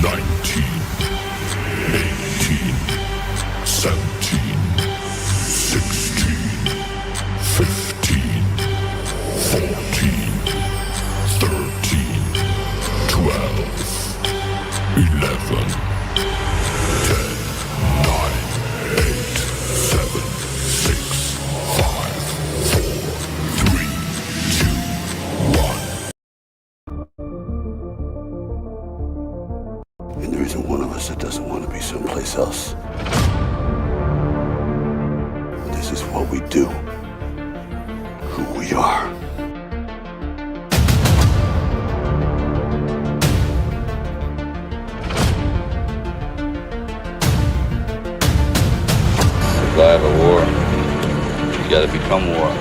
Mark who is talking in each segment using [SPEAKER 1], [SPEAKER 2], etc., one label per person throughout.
[SPEAKER 1] 19, 18, 17, 16, 15, 14, 13, 12, 11, 10, 9, 8, 7, 6, 5, 4, 3, 2, 1.
[SPEAKER 2] And there isn't one of us that doesn't want to be someplace else. This is what we do, who we are.
[SPEAKER 3] Survive a war, you gotta become war.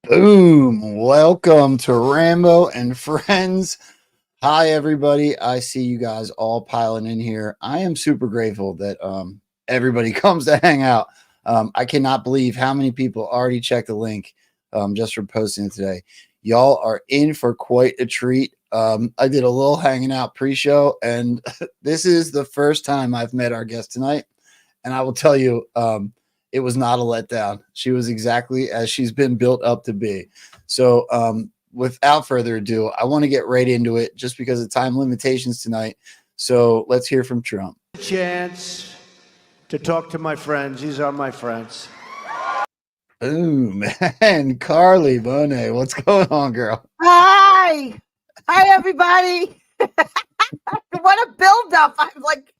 [SPEAKER 4] Boom. Welcome to Rambo and Friends. Hi, everybody. I see you guys all piling in here. I am super grateful that everybody comes to hang out. I cannot believe how many people already checked the link just for posting it today. Y'all are in for quite a treat. I did a little hanging out pre-show, and this is the first time I've met our guest tonight. And I will tell you, it was not a letdown. She was exactly as she's been built up to be. So without further ado, I want to get right into it just because of time limitations tonight. So let's hear from Trump.
[SPEAKER 5] Chance to talk to my friends. These are my friends.
[SPEAKER 4] Boom. Man, Karli Bonne, what's going on, girl?
[SPEAKER 6] Hi. Hi, everybody. What a build-up. I'm like,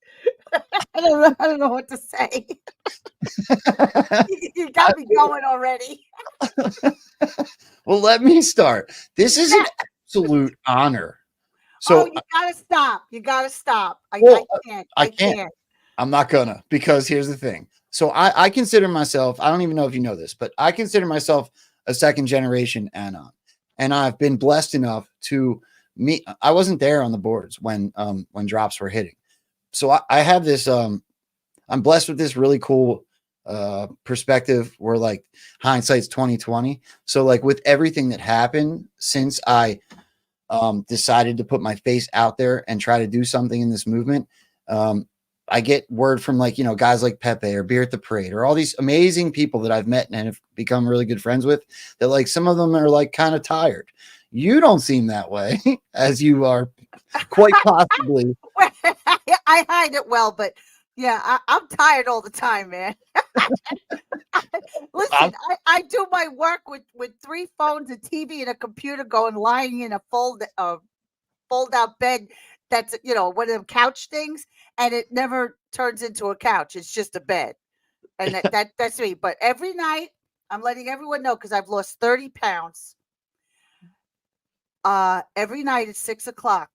[SPEAKER 6] I don't know what to say. You got me going already.
[SPEAKER 4] Well, let me start. This is an absolute honor. So
[SPEAKER 6] you gotta stop. You gotta stop. I can't.
[SPEAKER 4] I can't. I'm not gonna, because here's the thing. So I consider myself, I don't even know if you know this, but I consider myself a second generation Anon. And I've been blessed enough to meet. I wasn't there on the boards when drops were hitting. So I have this I'm blessed with this really cool perspective where like hindsight's 2020. So like with everything that happened since I decided to put my face out there and try to do something in this movement, I get word from like, you know, guys like Pepe or Beer at the Parade or all these amazing people that I've met and have become really good friends with, that like some of them are like kind of tired. You don't seem that way, as you are quite possibly.
[SPEAKER 6] I hide it well, but yeah, I'm tired all the time, man. Listen, I do my work with 3 phones, a TV, and a computer going, lying in a fold out bed that's, you know, one of them couch things, and it never turns into a couch. It's just a bed. And that's me. But every night, I'm letting everyone know, because I've lost 30 pounds. Every night at 6:00,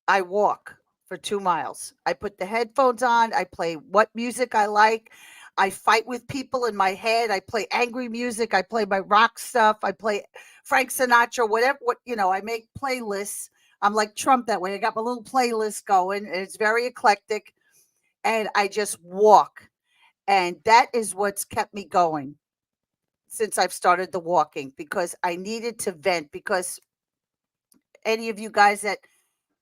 [SPEAKER 6] I walk for 2 miles. I put the headphones on. I play what music I like. I fight with people in my head. I play angry music. I play my rock stuff. I play Frank Sinatra, whatever, I make playlists. I'm like Trump that way. I got my little playlist going, and it's very eclectic, and I just walk. And that is what's kept me going since I've started the walking, because I needed to vent. Because any of you guys that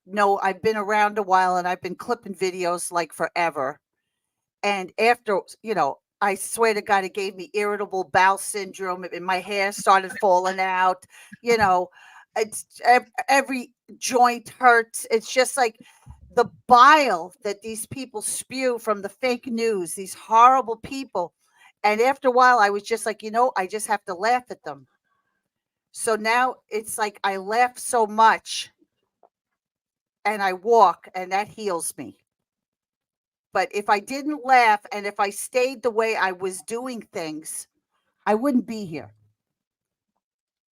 [SPEAKER 6] know, I've been around a while, and I've been clipping videos like forever. And after, I swear to God, it gave me irritable bowel syndrome, and my hair started falling out. It's every joint hurts. It's just like the bile that these people spew from the fake news, these horrible people. And after a while, I was just like, I just have to laugh at them. So now it's like I laugh so much and I walk, and that heals me. But if I didn't laugh, and if I stayed the way I was doing things, I wouldn't be here.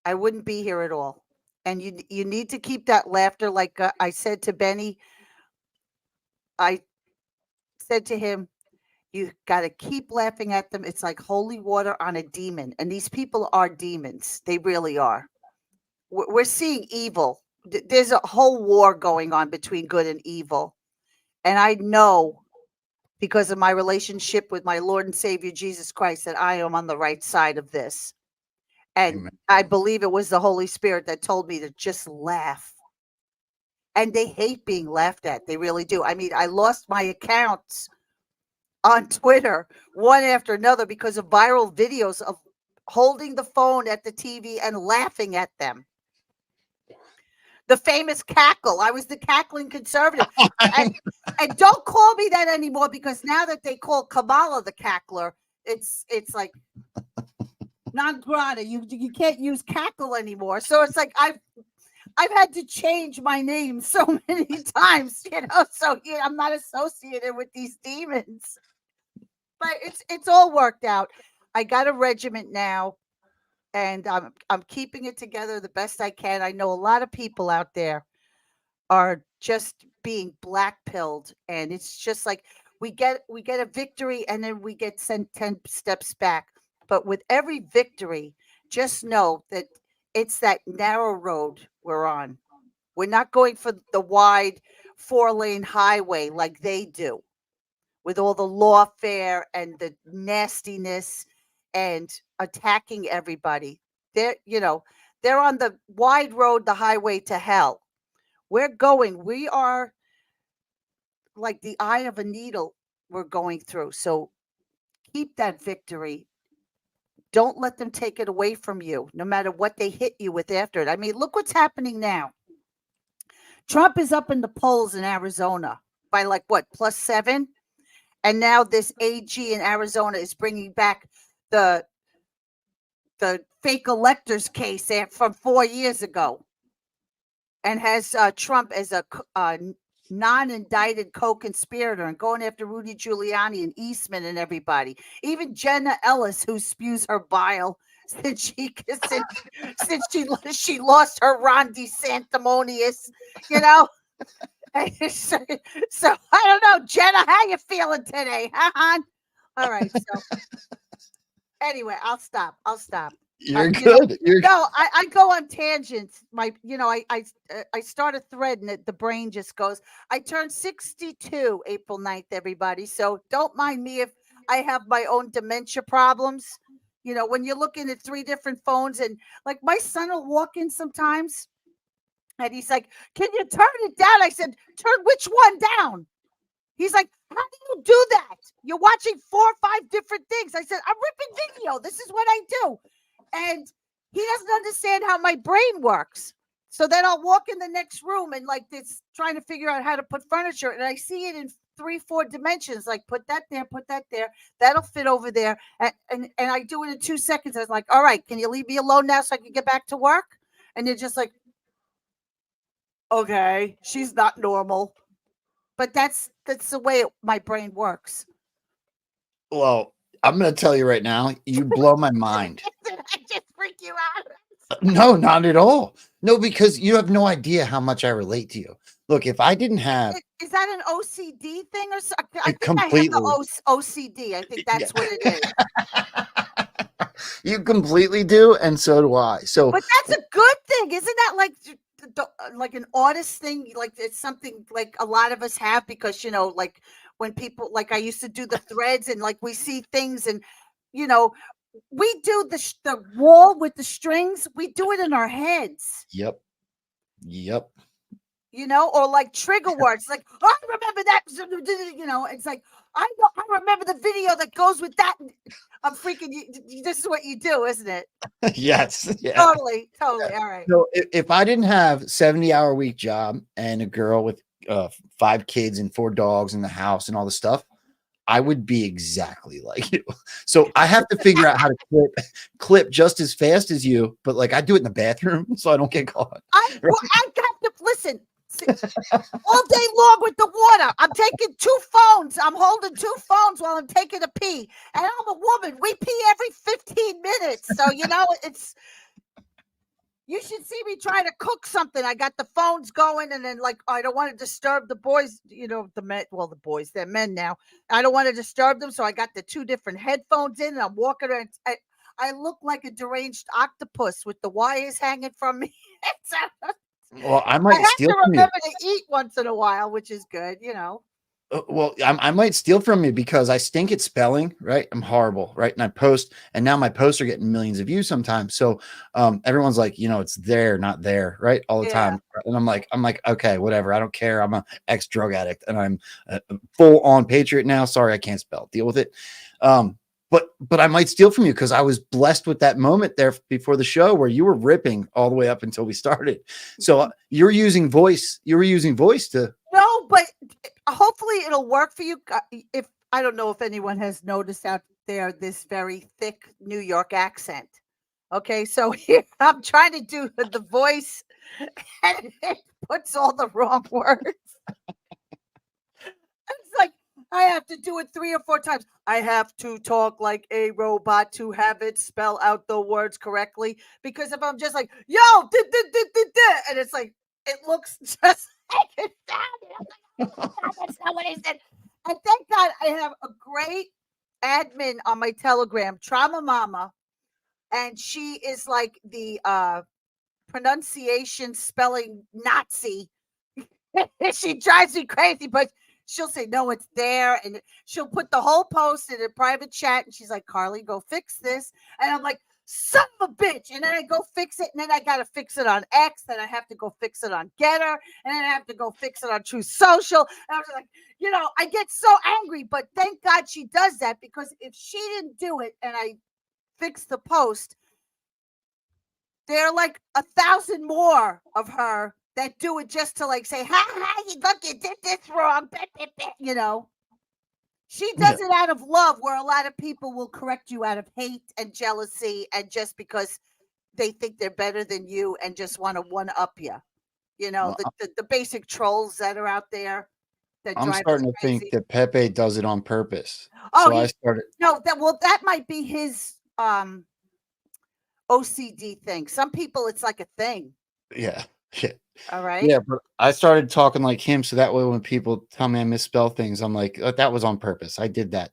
[SPEAKER 6] I wouldn't be here at all. And you need to keep that laughter. Like I said to Benny, I said to him, you got to keep laughing at them. It's like holy water on a demon. And these people are demons. They really are. We're seeing evil there's a whole war going on between good and evil. And I know because of my relationship with my Lord and Savior Jesus Christ that I am on the right side of this. And
[SPEAKER 4] Amen.
[SPEAKER 6] I believe it was the Holy Spirit that told me to just laugh. And they hate being laughed at. They really do. I mean, I lost my accounts on Twitter one after another because of viral videos of holding the phone at the TV and laughing at them. The famous cackle. I was the cackling conservative. And don't call me that anymore, because now that they call Kamala the cackler, it's like non grata. You can't use cackle anymore. So it's like I've had to change my name so many times, so I'm not associated with these demons. But it's all worked out. I got a regiment now, and I'm keeping it together the best I can. I know a lot of people out there are just being black pilled, and it's just like we get a victory and then we get sent 10 steps back. But with every victory, just know that it's that narrow road we're on. We're not going for the wide 4-lane highway like they do, with all the lawfare and the nastiness and attacking everybody. They're on the wide road, the highway to hell. We are like the eye of a needle we're going through. So keep that victory. Don't let them take it away from you, no matter what they hit you with after it. I mean, look what's happening now. Trump is up in the polls in Arizona by like what, +7? And now this AG in Arizona is bringing back the fake electors case from 4 years ago, and has Trump as a non-indicted co-conspirator, and going after Rudy Giuliani and Eastman and everybody. Even Jenna Ellis, who spews her bile since she lost her Ron DeSanctimonious, So I don't know, Jenna, how you feeling today, huh, hon? All right, so anyway, I'll stop.
[SPEAKER 4] You're good.
[SPEAKER 6] I go on tangents. I start a thread and the brain just goes. I turned 62 April 9th, everybody. So don't mind me if I have my own dementia problems. When you're looking at 3 different phones, and like my son will walk in sometimes and he's like, "Can you turn it down?" I said, "Turn which one down?" He's like, "How do you do that? You're watching 4 or 5 different things." I said, "I'm ripping video. This is what I do." And he doesn't understand how my brain works. So then I'll walk in the next room and like this, trying to figure out how to put furniture, and I see it in 3, 4 dimensions. Like, put that there, put that there. That'll fit over there. And I do it in 2 seconds. I was like, "All right, can you leave me alone now so I can get back to work?" And they're just like, "Okay, she's not normal." But that's the way my brain works.
[SPEAKER 4] Well, I'm going to tell you right now, you blow my mind.
[SPEAKER 6] Did I just freak you out?
[SPEAKER 4] No, not at all. No, because you have no idea how much I relate to you. Look, if I didn't have
[SPEAKER 6] Is that an OCD thing or something? I think
[SPEAKER 4] completely,
[SPEAKER 6] I have the OCD. I think that's what it is.
[SPEAKER 4] You completely do, and so do I. So,
[SPEAKER 6] But that's a good thing. Isn't that like an artist thing? Like, it's something like a lot of us have, because, like when people, like I used to do the threads, and like we see things, and, we do the wall with the strings. We do it in our heads.
[SPEAKER 4] yep.
[SPEAKER 6] Or like trigger words, like, "Oh, I remember that." It's like, I remember the video that goes with that. I'm freaking you. This is what you do, isn't it?
[SPEAKER 4] Yes. Yeah.
[SPEAKER 6] Totally. All right.
[SPEAKER 4] So if I didn't have 70-hour week job and a girl with 5 kids and 4 dogs in the house and all the stuff, I would be exactly like you. So I have to figure out how to clip just as fast as you, but like I do it in the bathroom so I don't get caught.
[SPEAKER 6] I got to listen all day long with the water. I'm taking 2 phones. I'm holding 2 phones while I'm taking a pee. And I'm a woman. We pee every 15 minutes. So, it's. You should see me trying to cook something. I got the phones going, and then like I don't want to disturb the boys, the men. Well, the boys, they're men now. I don't want to disturb them, so I got the 2 different headphones in, and I'm walking around. I look like a deranged octopus with the wires hanging from me.
[SPEAKER 4] Well, I
[SPEAKER 6] I
[SPEAKER 4] might
[SPEAKER 6] have
[SPEAKER 4] steal
[SPEAKER 6] to
[SPEAKER 4] from you.
[SPEAKER 6] remember to eat once in a while, which is good, you know.
[SPEAKER 4] Well, I might steal from you because I stink at spelling, right? I'm horrible, right? And I post, and now my posts are getting millions of views sometimes. So everyone's like, it's there, not there, right? All the
[SPEAKER 6] Yeah.
[SPEAKER 4] time. And I'm like, okay, whatever. I don't care. I'm an ex-drug addict, and I'm a full on patriot now. Sorry, I can't spell. Deal with it. But I might steal from you because I was blessed with that moment there before the show where you were ripping all the way up until we started. So you're using voice. You were using voice to.
[SPEAKER 6] No, but hopefully it'll work for you. If I don't know if anyone has noticed out there this very thick New York accent. Okay, so here I'm trying to do the voice, and it puts all the wrong words. It's like I have to do it 3 or 4 times. I have to talk like a robot to have it spell out the words correctly. Because if I'm just like, yo, and it's like, it looks just like it sounded. I'm like, oh my God, that's not what I said. And thank God I have a great admin on my Telegram, Trauma Mama. And she is like the pronunciation spelling Nazi. She drives me crazy, but she'll say, no, it's there. And she'll put the whole post in a private chat. And she's like, Karli, go fix this. And I'm like, son of a bitch. And then I go fix it. And then I got to fix it on X. Then I have to go fix it on Getter. And then I have to go fix it on True Social. And I was like, I get so angry. But thank God she does that, because if she didn't do it and I fixed the post, there are like 1,000 more of her that do it just to like say, ha, you look, you did this wrong. She does it out of love, where a lot of people will correct you out of hate and jealousy, and just because they think they're better than you and just want to one up you.
[SPEAKER 4] Well,
[SPEAKER 6] The basic trolls that are out there that
[SPEAKER 4] I'm
[SPEAKER 6] drive us
[SPEAKER 4] starting to
[SPEAKER 6] crazy.
[SPEAKER 4] think that Pepe does it on purpose.
[SPEAKER 6] Oh,
[SPEAKER 4] So I started.
[SPEAKER 6] No, that might be his OCD thing. Some people, it's like a thing.
[SPEAKER 4] Yeah.
[SPEAKER 6] All right.
[SPEAKER 4] Yeah, but I started talking like him, so that way when people tell me I misspell things, I'm like, that was on purpose. I did that.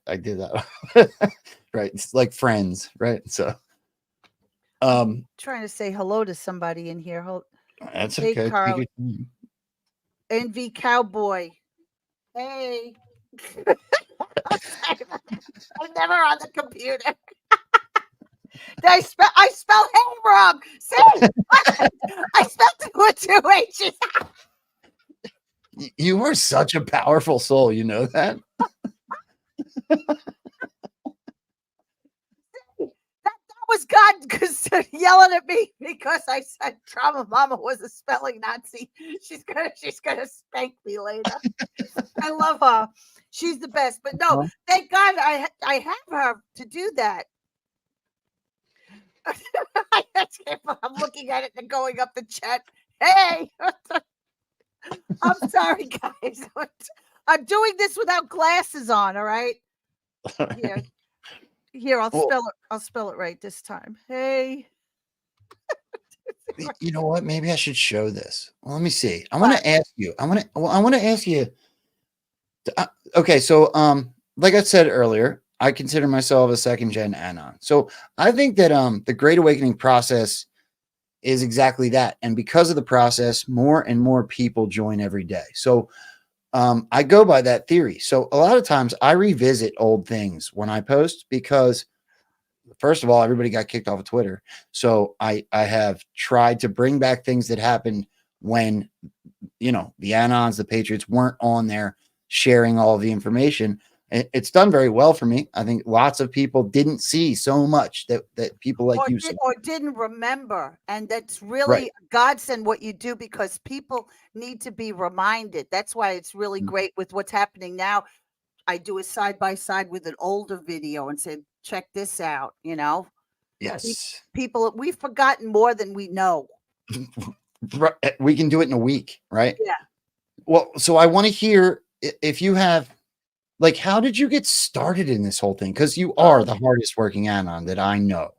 [SPEAKER 4] Right. It's like Friends, right? So
[SPEAKER 6] Trying to say hello to somebody in here.
[SPEAKER 4] that's
[SPEAKER 6] Hey,
[SPEAKER 4] okay.
[SPEAKER 6] Karli. NV Cowboy. Hey. I'm never on the computer. I spell hey wrong. See? I spelled it with 2 H's.
[SPEAKER 4] You are such a powerful soul, you know that?
[SPEAKER 6] That was God yelling at me because I said Trauma Mama was a spelling Nazi. She's gonna spank me later. I love her. She's the best. But no, thank God I have her to do that. I'm looking at it and going up the chat. Hey, I'm sorry, guys. I'm doing this without glasses on. All right. Here, I'll spell it right this time. Hey.
[SPEAKER 4] You know what? Maybe I should show this. Well, let me see. I want to ask you. I want to ask you. Okay, so like I said earlier, I consider myself a second gen Anon. So I think that the Great Awakening process is exactly that, and because of the process, more and more people join every day. So I go by that theory. So a lot of times I revisit old things when I post because, first of all, everybody got kicked off of Twitter. So I have tried to bring back things that happened when, the Anons, the Patriots weren't on there sharing all of the information. It's done very well for me. I think lots of people didn't see so much that people like you saw.
[SPEAKER 6] Or didn't remember. And that's really godsend what you do, because people need to be reminded. That's why it's really great with what's happening now. I do a side by side with an older video and say, check this out,
[SPEAKER 4] Yes.
[SPEAKER 6] People, we've forgotten more than we know.
[SPEAKER 4] We can do it in a week, right?
[SPEAKER 6] Yeah.
[SPEAKER 4] Well, so I want to hear if you have, like, how did you get started in this whole thing? Because you are the hardest working Anon that I know,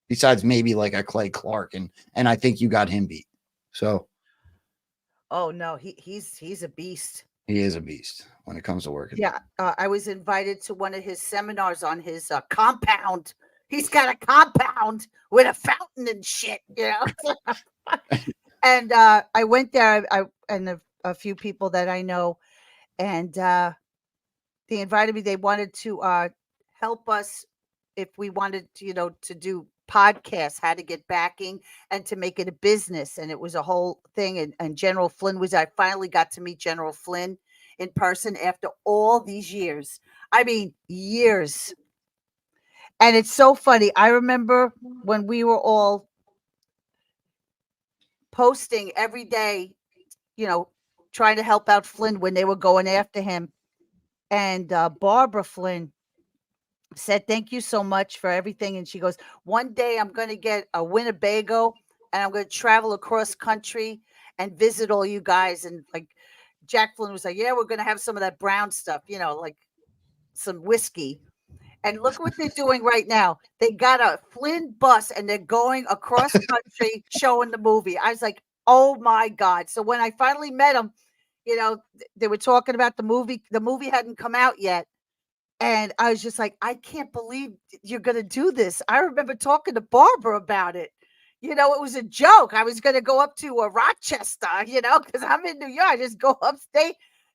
[SPEAKER 4] besides maybe like a Clay Clark, and I think you got him beat. So.
[SPEAKER 6] Oh no, he's a beast.
[SPEAKER 4] He is a beast when it comes to working.
[SPEAKER 6] Yeah, I was invited to one of his seminars on his compound. He's got a compound with a fountain and shit, And I went there. I and a few people that I know, and they invited me. They wanted to help us if we wanted to, to do podcasts, how to get backing and to make it a business. And it was a whole thing. And General Flynn I finally got to meet General Flynn in person after all these years. I mean, years. And it's so funny. I remember when we were all posting every day, trying to help out Flynn when they were going after him. And Barbara Flynn said, "Thank you so much for everything." And she goes, "One day I'm going to get a Winnebago and I'm going to travel across country and visit all you guys." And like Jack Flynn was like, "Yeah, we're going to have some of that brown stuff, like some whiskey." And look what they're doing right now. They got a Flynn bus and they're going across country showing the movie. I was like, oh my God. So when I finally met them, they were talking about the movie. The movie hadn't come out yet. And I was just like, I can't believe you're going to do this. I remember talking to Barbara about it. It was a joke. I was going to go up to Rochester, because I'm in New York. Just go upstate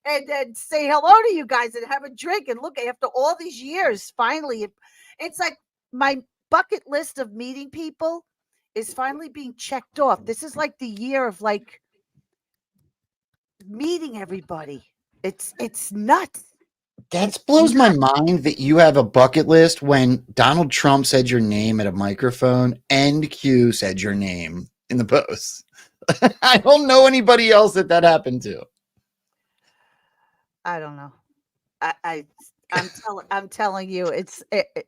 [SPEAKER 6] and then say hello to you guys and have a drink. And look, after all these years, finally, it's like my bucket list of meeting people is finally being checked off. This is like the year of like meeting everybody. It's nuts.
[SPEAKER 4] That blows my mind that you have a bucket list when Donald Trump said your name at a microphone and Q said your name in the post. I don't know anybody else that happened to.
[SPEAKER 6] I don't know. I'm telling you, it's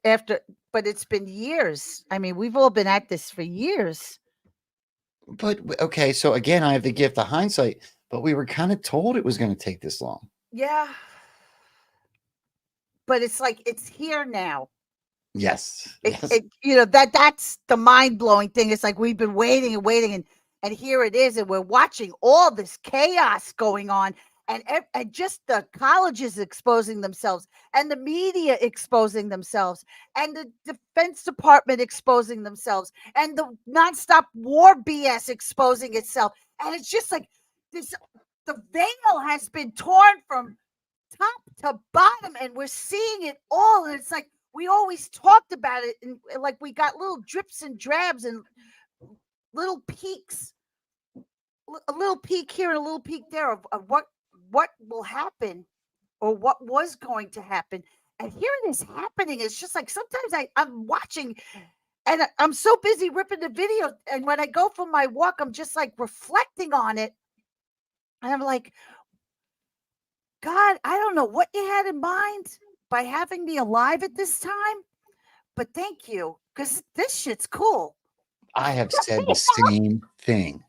[SPEAKER 6] after, but it's been years. I mean, we've all been at this for years.
[SPEAKER 4] But okay, so again, I have the gift of hindsight, but we were kind of told it was going to take this long.
[SPEAKER 6] Yeah. But it's like it's here now.
[SPEAKER 4] Yes.
[SPEAKER 6] That's the mind-blowing thing. It's like we've been waiting and waiting, and here it is, and we're watching all this chaos going on, and just the colleges exposing themselves, and the media exposing themselves, and the Defense Department exposing themselves, and the nonstop war BS exposing itself. And it's just like this, the veil has been torn from top to bottom, and we're seeing it all. And it's like we always talked about it, and like we got little drips and drabs and little peaks, a little peak here and a little peak there of what will happen or what was going to happen. And here it is happening. It's just like sometimes I'm watching and I'm so busy ripping the video, and when I go for my walk, I'm just like reflecting on it, and I'm like, God, I don't know what you had in mind by having me alive at this time, but thank you, because this shit's cool.
[SPEAKER 4] I have said the same thing.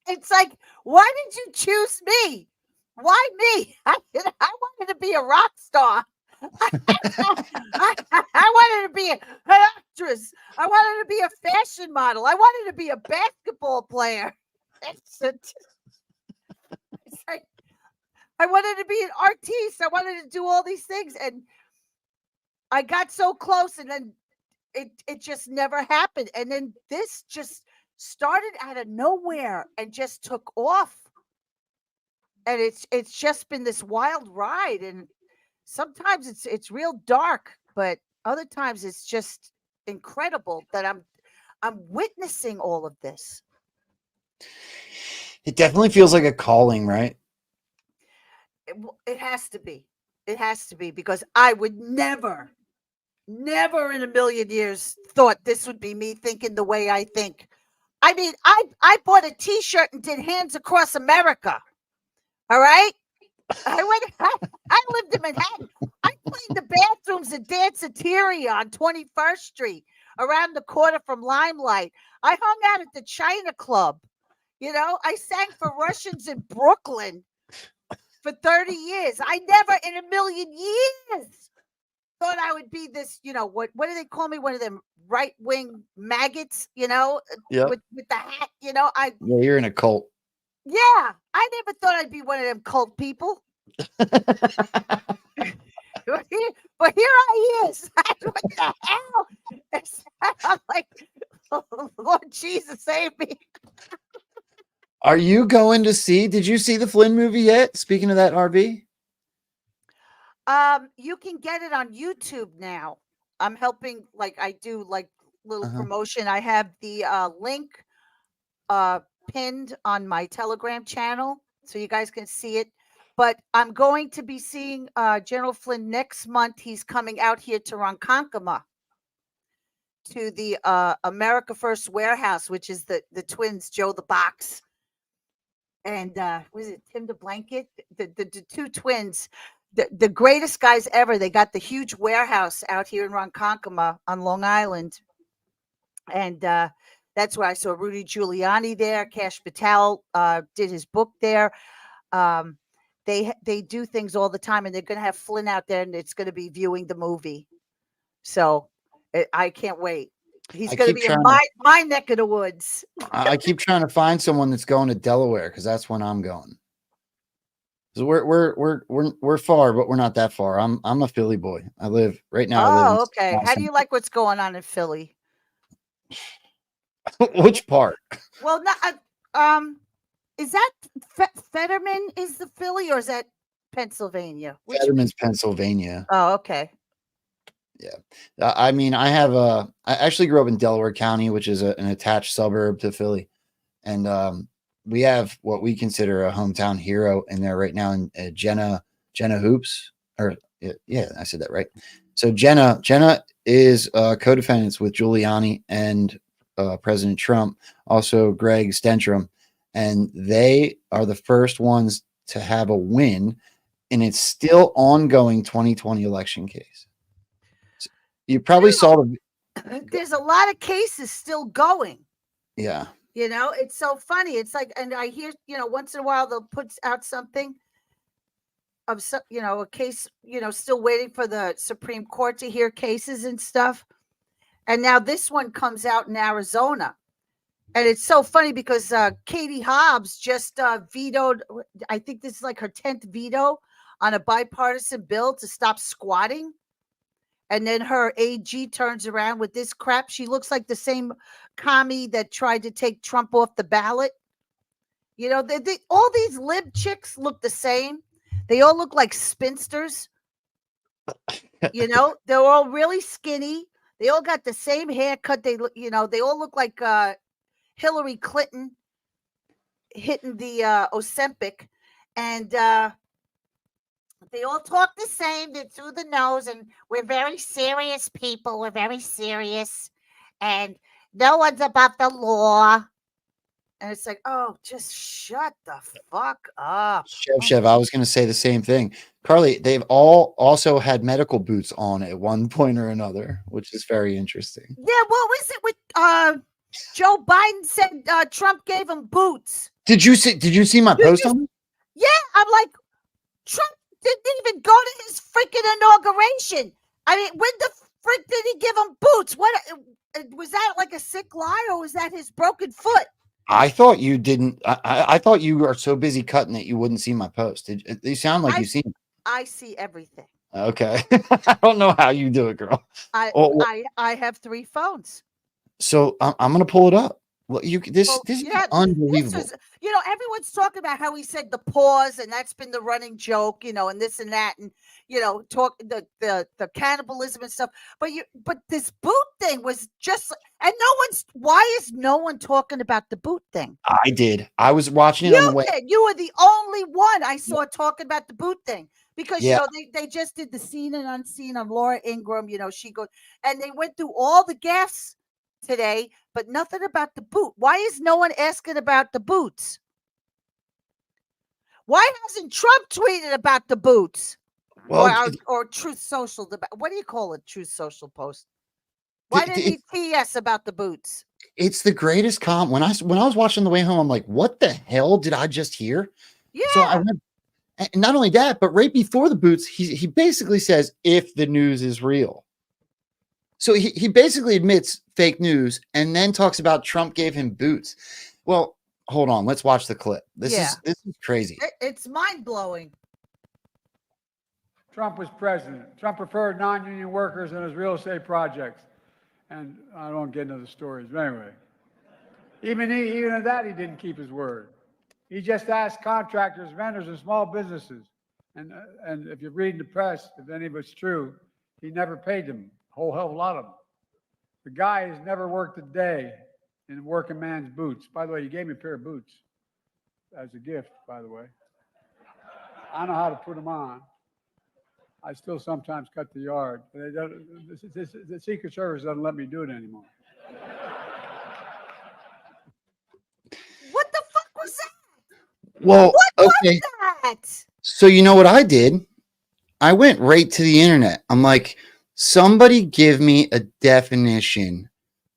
[SPEAKER 6] It's like, why did you choose me? Why me? I wanted to be a rock star. I wanted to be an actress. I wanted to be a fashion model. I wanted to be a basketball player. It's like, I wanted to be an artiste. I wanted to do all these things. And I got so close, and then it just never happened. And then this just started out of nowhere and just took off. And it's just been this wild ride. And sometimes it's real dark, but other times it's just incredible that I'm witnessing all of this.
[SPEAKER 4] It definitely feels like a calling, right?
[SPEAKER 6] It has to be. It has to be, because I would never in a million years thought this would be me thinking the way I think. I mean, I bought a t-shirt and did Hands Across America. All right. I lived in Manhattan. I cleaned the bathrooms at Danceteria on 21st Street, around the corner from Limelight. I hung out at the China Club. I sang for Russians in Brooklyn for 30 years. I never in a million years thought I would be this, what do they call me? One of them right-wing maggots,
[SPEAKER 4] Yep.
[SPEAKER 6] with the hat,
[SPEAKER 4] Yeah, you're in a cult.
[SPEAKER 6] Yeah, I never thought I'd be one of them cult people. But here I is. What the hell? I'm like, Lord Jesus, save me.
[SPEAKER 4] Are you going to see? Did you see the Flynn movie yet? Speaking of that RV,
[SPEAKER 6] You can get it on YouTube now. I'm helping, like I do, like little
[SPEAKER 4] uh-huh.
[SPEAKER 6] promotion. I have the link pinned on my Telegram channel, so you guys can see it. But I'm going to be seeing General Flynn next month. He's coming out here to Ronkonkoma to the America First Warehouse, which is the twins, Joe the Box, and was it Tim the Blanket? The two twins, the greatest guys ever. They got the huge warehouse out here in Ronkonkoma on Long Island, and that's where I saw Rudy Giuliani there. Cash Patel did his book there. They do things all the time, and they're going to have Flynn out there, and it's going to be viewing the movie. So I can't wait. He's
[SPEAKER 4] I
[SPEAKER 6] going to
[SPEAKER 4] keep
[SPEAKER 6] be in
[SPEAKER 4] trying
[SPEAKER 6] my neck of the woods.
[SPEAKER 4] I keep trying to find someone that's going to Delaware because that's when I'm going. So we're far, but we're not that far. I'm a Philly boy. I live right now. I live in
[SPEAKER 6] Oh, okay. How do you like what's going on in Philly?
[SPEAKER 4] which part?
[SPEAKER 6] Well, not is that Fetterman is the Philly, or is that Pennsylvania? Which?
[SPEAKER 4] Fetterman's, Pennsylvania.
[SPEAKER 6] Oh, okay.
[SPEAKER 4] Yeah. I mean, I actually grew up in Delaware County, which is an attached suburb to Philly. And we have what we consider a hometown hero in there right now in Jenna Hoops. Or yeah, I said that right. So Jenna is co-defendants with Giuliani and President Trump, also Greg Stentrum, and they are the first ones to have a win in its still ongoing 2020 election case. You probably saw
[SPEAKER 6] there's a lot of cases still going.
[SPEAKER 4] Yeah.
[SPEAKER 6] It's so funny. It's like, and I hear, once in a while they'll put out something of some, a case, still waiting for the Supreme Court to hear cases and stuff. And now this one comes out in Arizona. And it's so funny because Katie Hobbs just vetoed, I think this is like her 10th veto on a bipartisan bill to stop squatting. And then her AG turns around with this crap. She looks like the same commie that tried to take Trump off the ballot. All these lib chicks look the same. They all look like spinsters. They're all really skinny. They all got the same haircut. They all look like Hillary Clinton hitting the Ozempic. And they all talk the same. They're through the nose, and we're very serious people. We're very serious, and no one's above the law. And it's like, oh, just shut the fuck up.
[SPEAKER 4] Chev, I was going to say the same thing. Karli, they've all also had medical boots on at one point or another, which is very interesting.
[SPEAKER 6] Yeah, what was it with Joe Biden said Trump gave him boots?
[SPEAKER 4] Did you see my post on it?
[SPEAKER 6] Yeah, I'm like, Trump didn't even go to his freaking inauguration. I mean, when the frick did he give him boots? What was that, like a sick lie, or was that his broken foot?
[SPEAKER 4] I thought you didn't. I thought you are so busy cutting that you wouldn't see my post. You sound like you've seen it.
[SPEAKER 6] I see everything.
[SPEAKER 4] Okay. I don't know how you do it, girl.
[SPEAKER 6] I have 3 phones.
[SPEAKER 4] So I'm going to pull it up. Well, this is unbelievable.
[SPEAKER 6] Everyone's talking about how he said the pause, and that's been the running joke, and this and that, and talk the cannibalism and stuff. But this boot thing was just, and why is no one talking about the boot thing?
[SPEAKER 4] I did. I was watching it on the way.
[SPEAKER 6] You were the only one I saw talking about the boot thing. Because they just did the seen and unseen on Laura Ingraham. She goes, and they went through all the gaffes today, but nothing about the boot. Why is no one asking about the boots? Why hasn't Trump tweeted about the boots? Well, or Truth Social? What do you call it? Truth Social post? Why didn't he TS about the boots?
[SPEAKER 4] It's the greatest comment. When I was watching the way home, I'm like, what the hell did I just hear?
[SPEAKER 6] Yeah.
[SPEAKER 4] So I went. And not only that, but right before the boots, he basically says, if the news is real. So he basically admits fake news and then talks about Trump gave him boots. Well, hold on. Let's watch the clip. This is crazy.
[SPEAKER 6] It's mind-blowing.
[SPEAKER 7] Trump was president. Trump preferred non-union workers in his real estate projects. And I don't get into the stories, but anyway. Even at that, he didn't keep his word. He just asked contractors, vendors, and small businesses. And if you read in the press, if any of it's true, he never paid them, a whole hell of a lot of them. The guy has never worked a day in a working man's boots. By the way, you gave me a pair of boots as a gift, by the way. I know how to put them on. I still sometimes cut the yard. The Secret Service doesn't let me do it anymore.
[SPEAKER 6] What the fuck was that?
[SPEAKER 4] Well,
[SPEAKER 6] What
[SPEAKER 4] okay.
[SPEAKER 6] was that?
[SPEAKER 4] So you know what I did? I went right to the internet. I'm like, somebody give me a definition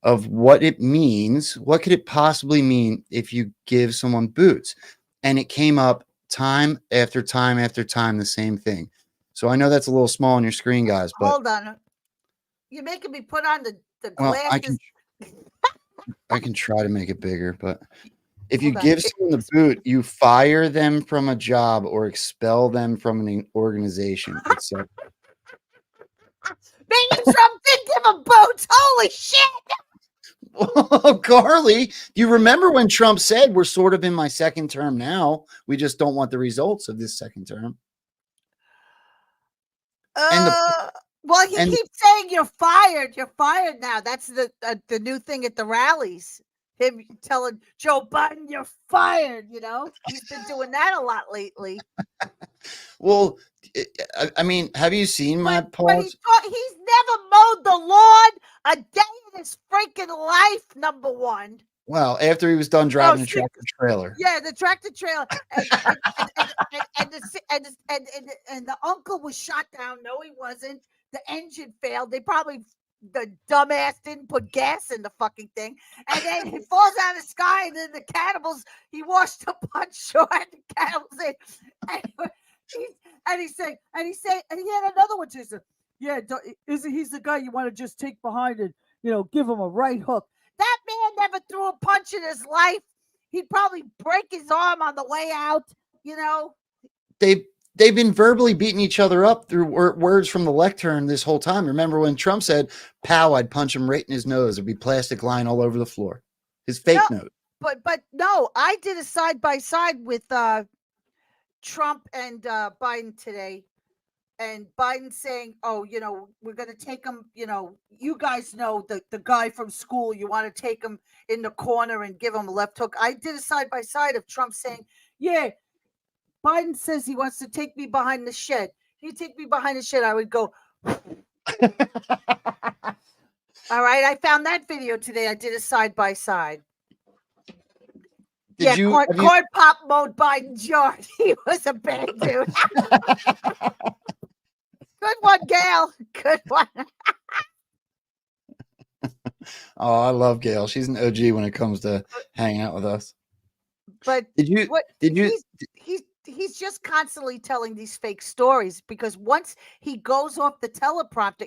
[SPEAKER 4] of what it means. What could it possibly mean if you give someone boots? And it came up time after time after time, the same thing. So I know that's a little small on your screen, guys, but
[SPEAKER 6] Hold on. You're making me put on the
[SPEAKER 4] well,
[SPEAKER 6] glasses.
[SPEAKER 4] I can try to make it bigger, but if you
[SPEAKER 6] Hold on.
[SPEAKER 4] give someone the boot, you fire them from a job or expel them from an organization. It's like,
[SPEAKER 6] Maybe Trump did give him boots. Holy shit.
[SPEAKER 4] oh, Karli, do you remember when Trump said, we're sort of in my second term now? We just don't want the results of this second term.
[SPEAKER 6] Well, he keeps saying you're fired. You're fired now. That's the new thing at the rallies. Him telling Joe Biden you're fired. You know, he's been doing that a lot lately.
[SPEAKER 4] Well, I mean, have you seen my
[SPEAKER 6] But
[SPEAKER 4] post?
[SPEAKER 6] he's never mowed the lawn a day in his freaking life. Number one.
[SPEAKER 4] Well, after he was done driving a tractor trailer.
[SPEAKER 6] Yeah, the tractor trailer, and the uncle was shot down. No, he wasn't. The engine failed. The dumbass didn't put gas in the fucking thing, and then he falls out of the sky. And then the cannibals, he washed the punch short. The cannibals in, and he said, and he had another one too. So, yeah, he's the guy you want to just take behind and give him a right hook. That man never threw a punch in his life. He'd probably break his arm on the way out,
[SPEAKER 4] They've been verbally beating each other up through words from the lectern this whole time. Remember when Trump said, "Pow, I'd punch him right in his nose. There'd be plastic lying all over the floor." His fake note.
[SPEAKER 6] But no, I did a side by side with Trump and Biden today. And Biden saying, "Oh, we're going to take him. You guys know the guy from school. You want to take him in the corner and give him a left hook." I did a side by side of Trump saying, "Yeah, Biden says he wants to take me behind the shed. He'd take me behind the shed." I would go. All right, I found that video today. I did a side by side. Corn pop mowed Biden's yard. He was a bad dude. Good one, Gail. Good one.
[SPEAKER 4] Oh, I love Gail. She's an OG when it comes to hanging out with us.
[SPEAKER 6] But he's just constantly telling these fake stories, because once he goes off the teleprompter,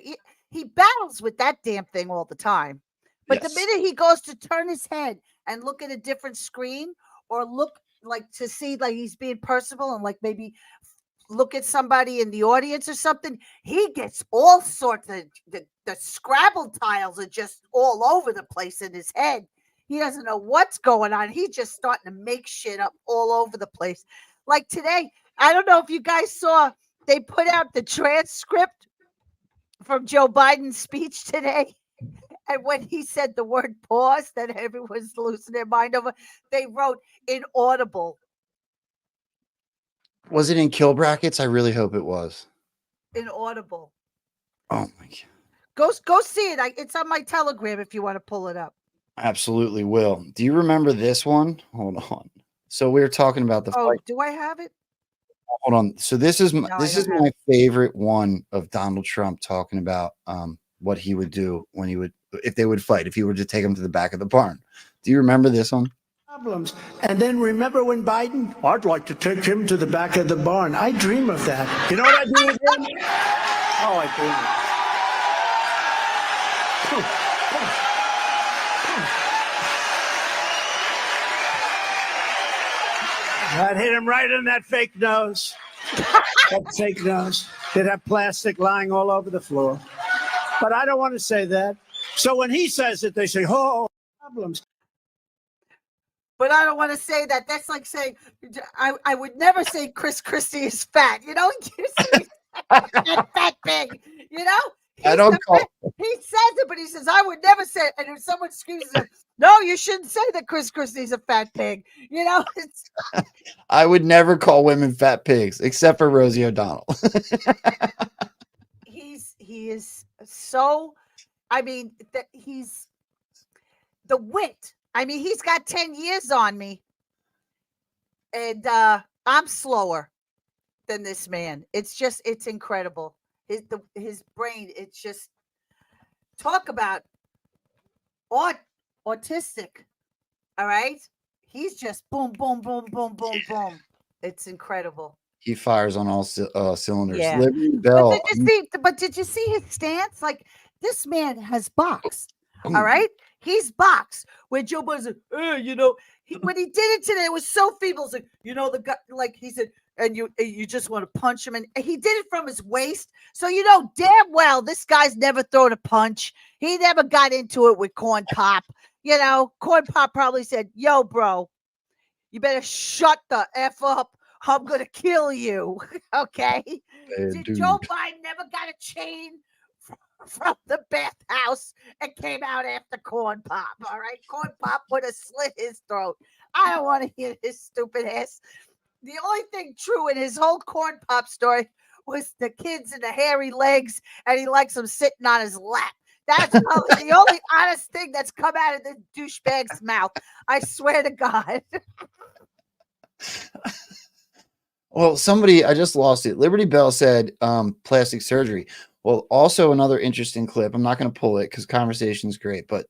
[SPEAKER 6] he battles with that damn thing all the time. But The minute he goes to turn his head and look at a different screen, or look like to see like he's being personal and like maybe look at somebody in the audience or something, he gets all sorts of the Scrabble tiles are just all over the place in his head. He doesn't know what's going on. He's just starting to make shit up all over the place. Like today, I don't know if you guys saw, they put out the transcript from Joe Biden's speech today. And when he said the word pause, that everyone's losing their mind over, they wrote inaudible.
[SPEAKER 4] Was it in kill brackets? I really hope it was.
[SPEAKER 6] Inaudible.
[SPEAKER 4] Oh my God.
[SPEAKER 6] Go see it. It's on my Telegram if you want to pull it up.
[SPEAKER 4] Absolutely will. Do you remember this one? Hold on. So we were talking about the fight.
[SPEAKER 6] Do I have it?
[SPEAKER 4] Hold on. So this is my favorite one of Donald Trump talking about what he would do if they would fight, if he were to take him to the back of the barn. Do you remember this one?
[SPEAKER 5] Problems. And then remember when Biden? I'd like to take him to the back of the barn. I dream of that. You know what I do with him? Oh, I dream of it. I'd hit him right in that fake nose. That fake nose. They'd have plastic lying all over the floor. But I don't want to say that. So when he says it, they say, "Oh, problems."
[SPEAKER 6] but I don't want to say that. That's like saying I would never say Chris Christie is fat. You know, you see that fat pig. You know,
[SPEAKER 4] I don't call.
[SPEAKER 6] he says it, but he says I would never say it. And if someone screams, no, you shouldn't say that Chris Christie's a fat pig. You know,
[SPEAKER 4] I would never call women fat pigs, except for Rosie O'Donnell.
[SPEAKER 6] he is so. I mean, he's the wit. I mean, he's got 10 years on me, and I'm slower than this man. It's incredible. His brain. It's just talk about autistic. All right, he's just boom, boom, boom, boom, boom, boom. It's incredible.
[SPEAKER 4] He fires on all cylinders.
[SPEAKER 6] Yeah.
[SPEAKER 4] Liberty Bell.
[SPEAKER 6] But did you see his stance? Like, this man has boxed.
[SPEAKER 4] Oh.
[SPEAKER 6] All right, he's boxed. When Joe Biden's like, you know, when he did it today, it was so feeble. It's like, you know, the guy, like he said, and you just want to punch him, and he did it from his waist. So you know damn well this guy's never thrown a punch. He never got into it with Corn Pop. You know, Corn Pop probably said, "Yo, bro, you better shut the F up. I'm going to kill you." Okay. Joe Biden never got a chain from the bathhouse and came out after Corn Pop. All right. Corn Pop would have slit his throat. I don't want to hear his stupid ass. The only thing true in his whole Corn Pop story was the kids and the hairy legs, and he likes them sitting on his lap. That's probably the only honest thing that's come out of this douchebag's mouth. I swear to God.
[SPEAKER 4] Well, I just lost it. Liberty Bell said plastic surgery. Well, also another interesting clip. I'm not going to pull it because conversation is great, but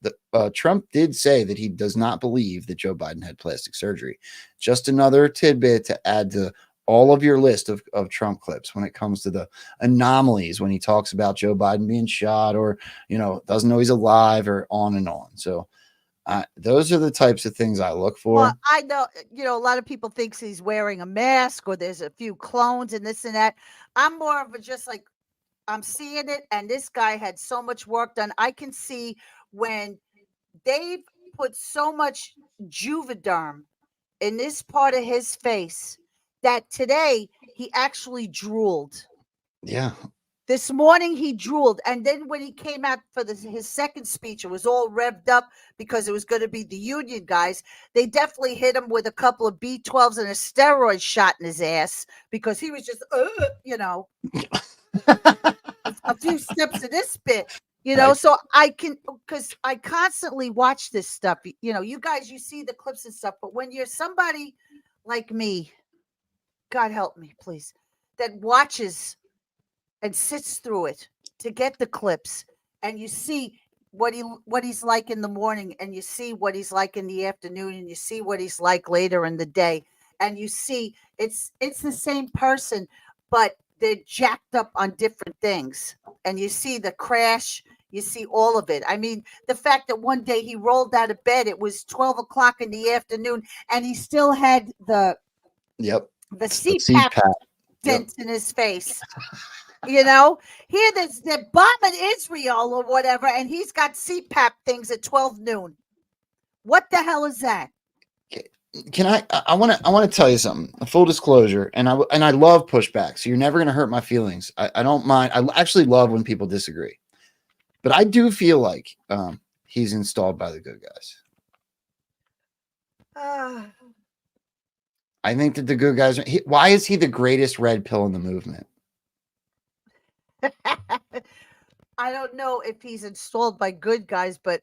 [SPEAKER 4] Trump did say that he does not believe that Joe Biden had plastic surgery. Just another tidbit to add to all of your list of Trump clips when it comes to the anomalies when he talks about Joe Biden being shot or, you know, doesn't know he's alive or on and on. So those are the types of things I look for.
[SPEAKER 6] Well, I know, you know, a lot of people think he's wearing a mask or there's a few clones and this and that. I'm more of a just like, I'm seeing it, and this guy had so much work done. I can see when they've put so much Juvederm in this part of his face that today he actually drooled.
[SPEAKER 4] Yeah.
[SPEAKER 6] This morning he drooled, and then when he came out for his second speech, it was all revved up because it was going to be the union guys. They definitely hit him with a couple of B12s and a steroid shot in his ass because he was just, you know, a few steps of this bit, you know. Right. So I can, because I constantly watch this stuff. You know, you guys, you see the clips and stuff, but when you're somebody like me, God help me, please, that watches and sits through it to get the clips, and you see what he's like in the morning, and you see what he's like in the afternoon, and you see what he's like later in the day, and you see it's the same person, but they're jacked up on different things, and you see the crash, you see all of it. I mean, the fact that one day he rolled out of bed, it was 12 o'clock in the afternoon, and he still had the CPAP dent in his face. You know, here they're bombing Israel or whatever, and he's got CPAP things at 12 noon. What the hell is that?
[SPEAKER 4] Can I want to tell you something, a full disclosure, and I love pushback, so you're never going to hurt my feelings. I don't mind. I actually love when people disagree, but I do feel like he's installed by the good guys. I think that the good guys why is he the greatest red pill in the movement?
[SPEAKER 6] I don't know if he's installed by good guys, but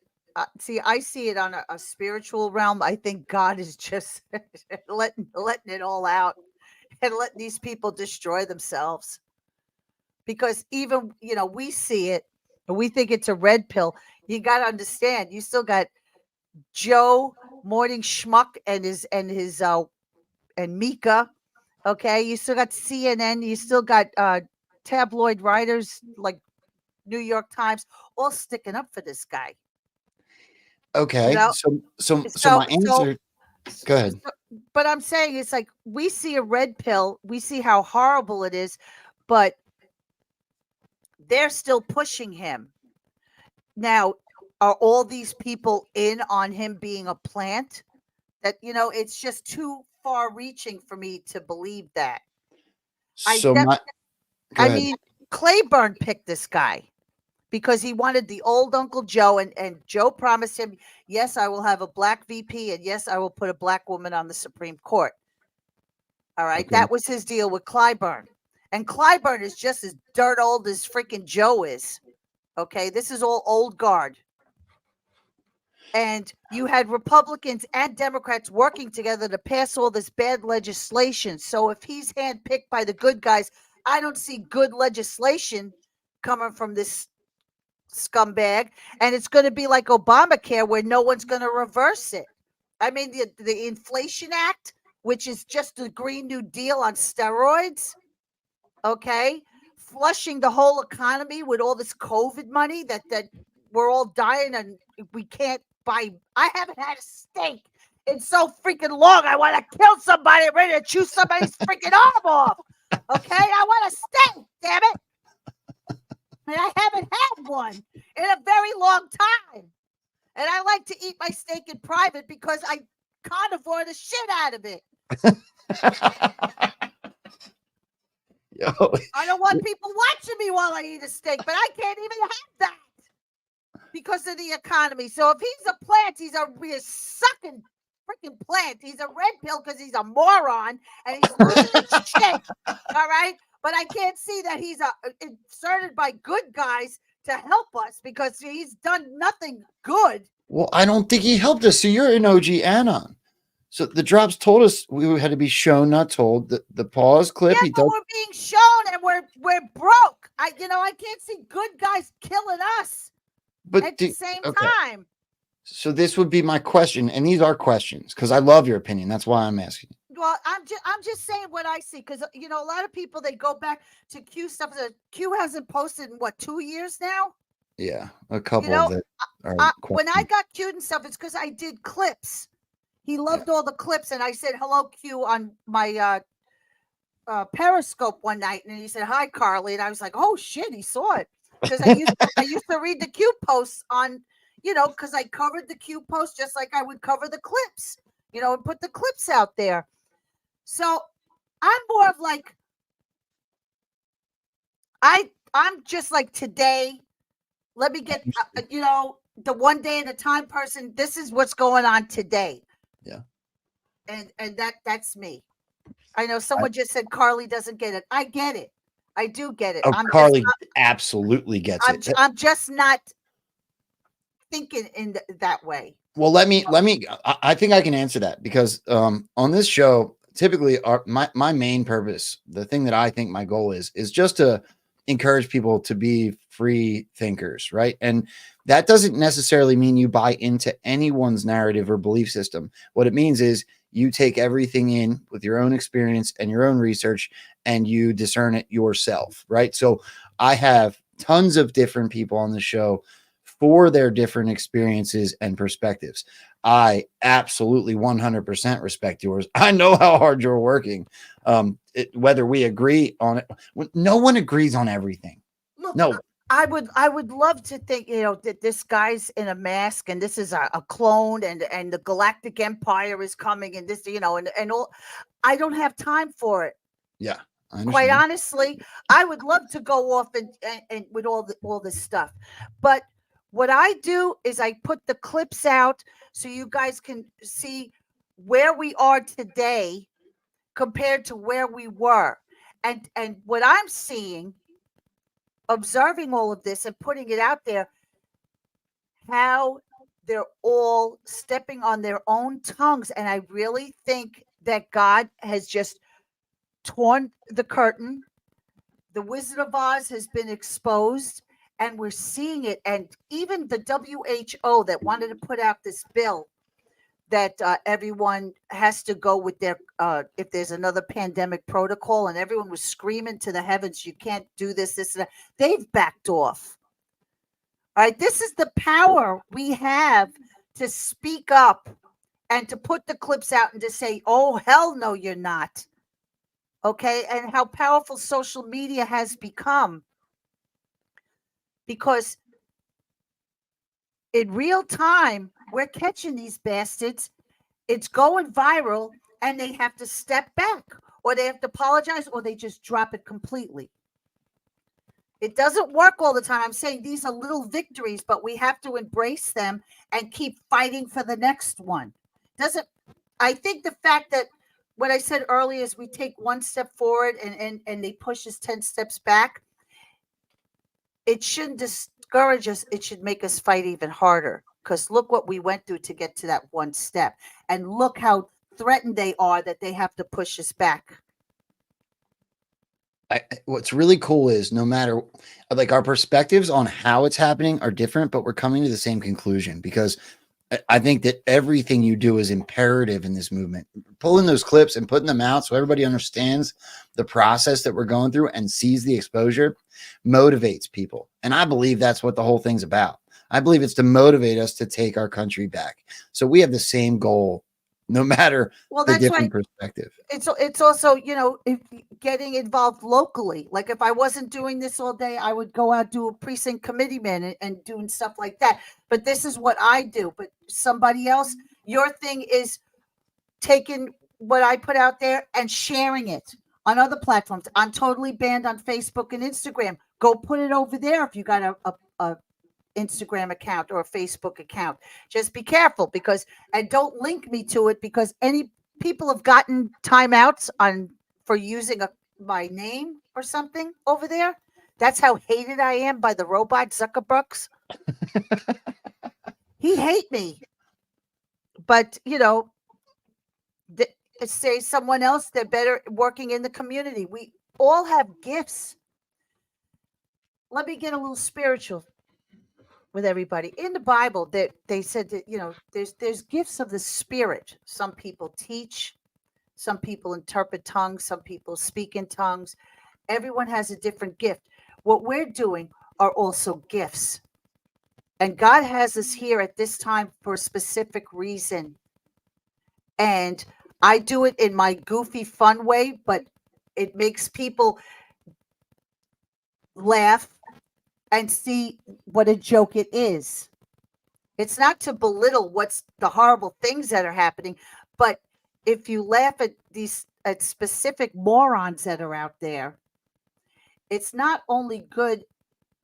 [SPEAKER 6] see, I see it on a spiritual realm. I think God is just letting it all out and letting these people destroy themselves. Because even, you know, we see it and we think it's a red pill. You got to understand, you still got Joe Morning Schmuck and Mika. Okay. You still got CNN. You still got tabloid writers like New York Times all sticking up for this guy.
[SPEAKER 4] Okay. You know? So my answer, go ahead.
[SPEAKER 6] But I'm saying it's like we see a red pill, we see how horrible it is, but they're still pushing him. Now, are all these people in on him being a plant? That, it's just too far reaching for me to believe that.
[SPEAKER 4] So go
[SPEAKER 6] I
[SPEAKER 4] ahead.
[SPEAKER 6] mean, Claiborne picked this guy because he wanted the old Uncle Joe, and Joe promised him, yes, I will have a black VP, and yes, I will put a black woman on the Supreme Court. All right.
[SPEAKER 4] Okay.
[SPEAKER 6] That was his deal with Clyburn. And Clyburn is just as dirt old as freaking Joe is. Okay. This is all old guard. And you had Republicans and Democrats working together to pass all this bad legislation. So if he's handpicked by the good guys, I don't see good legislation coming from this scumbag. And it's going to be like Obamacare, where no one's going to reverse it. I mean, the Inflation Act, which is just the Green New Deal on steroids, okay? Flushing the whole economy with all this COVID money that we're all dying and we can't buy. I haven't had a steak in so freaking long. I want to kill somebody. I'm ready to chew somebody's freaking arm off. Okay? I want a steak, damn it. And I haven't had one in a very long time. And I like to eat my steak in private because I carnivore the shit out of it.
[SPEAKER 4] Yo.
[SPEAKER 6] I don't want people watching me while I eat a steak, but I can't even have that because of the economy. So if he's a plant, he's a sucking freaking plant. He's a red pill because he's a moron and he's losing his shit. All right? But I can't see that he's inserted by good guys to help us because he's done nothing good.
[SPEAKER 4] Well, I don't think he helped us. So you're an OG Anon. So the drops told us we had to be shown, not told. The pause clip.
[SPEAKER 6] Yeah, but we're being shown and we're broke. I can't see good guys killing us at the same time.
[SPEAKER 4] So this would be my question, and these are questions because I love your opinion. That's why I'm asking.
[SPEAKER 6] Well, I'm just saying what I see because a lot of people, they go back to Q stuff that Q hasn't posted in 2 years now.
[SPEAKER 4] Yeah, a couple of it.
[SPEAKER 6] When I got Q and stuff, it's because I did clips. He loved all the clips, and I said hello Q on my Periscope one night, and he said hi Karli, and I was like, oh shit, he saw it because I used to read the Q posts on, because I covered the Q posts just like I would cover the clips, and put the clips out there. So I'm more of like, I'm just like today. Let me get, the one day at a time person. This is what's going on today.
[SPEAKER 4] Yeah.
[SPEAKER 6] And that's me. I know someone just said Karli doesn't get it. I get it. I do get it.
[SPEAKER 4] Oh, Karli absolutely gets it.
[SPEAKER 6] I'm just not thinking in that way.
[SPEAKER 4] Well, let me. I think I can answer that because on this show, typically, my main purpose, the thing that I think my goal is just to encourage people to be free thinkers, right? And that doesn't necessarily mean you buy into anyone's narrative or belief system. What it means is you take everything in with your own experience and your own research and you discern it yourself, right? So I have tons of different people on the show for their different experiences and perspectives. I absolutely 100% respect yours. I know how hard you're working. Whether we agree on it, no one agrees on everything.
[SPEAKER 6] Look,
[SPEAKER 4] no.
[SPEAKER 6] I would love to think, that this guy's in a mask and this is a clone and the Galactic Empire is coming and this, and all. I don't have time for it.
[SPEAKER 4] Yeah.
[SPEAKER 6] Quite honestly, I would love to go off and with all this stuff. But what I do is I put the clips out so you guys can see where we are today compared to where we were. And what I'm seeing, observing all of this and putting it out there, how they're all stepping on their own tongues. And I really think that God has just torn the curtain. The Wizard of Oz has been exposed and we're seeing it. And even the WHO that wanted to put out this bill that everyone has to go with their, if there's another pandemic protocol, and everyone was screaming to the heavens, you can't do this, and that. They've backed off. All right. This is the power we have to speak up and to put the clips out and to say, oh, hell no, you're not. Okay. And how powerful social media has become. Because in real time, we're catching these bastards it's going viral and they have to step back or they have to apologize or they just drop it completely. It doesn't work all the time. I'm saying these are little victories, but we have to embrace them and keep fighting for the next one. Doesn't I think the fact that what I said earlier is we take one step forward and they push us 10 steps back. It shouldn't discourage us. It should make us fight even harder. Because look what we went through to get to that one step. And look how threatened they are that they have to push us back.
[SPEAKER 4] What's really cool is no matter like our perspectives on how it's happening are different, but we're coming to the same conclusion because I think that everything you do is imperative in this movement. Pulling those clips and putting them out so everybody understands the process that we're going through and sees the exposure motivates people. And I believe that's what the whole thing's about. I believe it's to motivate us to take our country back. So we have the same goal, no matter the different perspective.
[SPEAKER 6] It's also, if getting involved locally. Like if I wasn't doing this all day, I would go out, do a precinct committee man and doing stuff like that. But this is what I do. But somebody else, your thing is taking what I put out there and sharing it on other platforms. I'm totally banned on Facebook and Instagram. Go put it over there if you got a Instagram account or a Facebook account. Just be careful and don't link me to it because any people have gotten timeouts for using my name or something over there. That's how hated I am by the robot Zuckerbucks. He hate me. But, say someone else, they're better working in the community. We all have gifts. Let me get a little spiritual with everybody. In the Bible, that they said that, there's gifts of the Spirit. Some people teach, some people interpret tongues, some people speak in tongues. Everyone has a different gift. What we're doing are also gifts. And God has us here at this time for a specific reason. And I do it in my goofy, fun way, but it makes people laugh and see what a joke it is. It's not to belittle what's the horrible things that are happening, but if you laugh at specific morons that are out there, it's not only good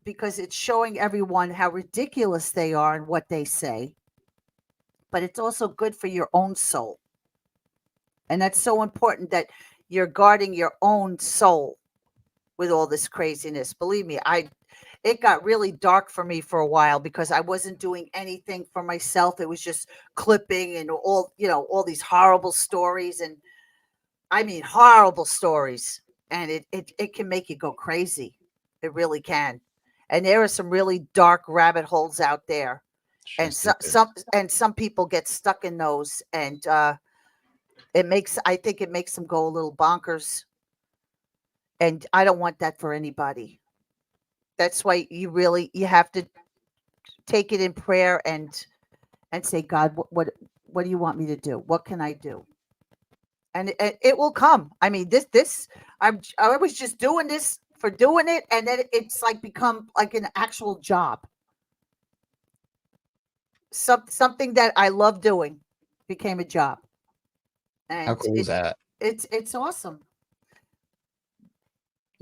[SPEAKER 6] because it's showing everyone how ridiculous they are and what they say, but it's also good for your own soul. And that's so important that you're guarding your own soul with all this craziness. Believe me, it got really dark for me for a while because I wasn't doing anything for myself. It was just clipping and all these horrible stories. And I mean, horrible stories. And it can make you go crazy. It really can. And there are some really dark rabbit holes out there. And some people get stuck in those. And I think it makes them go a little bonkers. And I don't want that for anybody. That's why you have to take it in prayer and say, God, what do you want me to do? What can I do? And it will come. I mean, I was just doing this for doing it. And then it's like become like an actual job. Something that I love doing became a job. And
[SPEAKER 4] how cool is that?
[SPEAKER 6] It's awesome.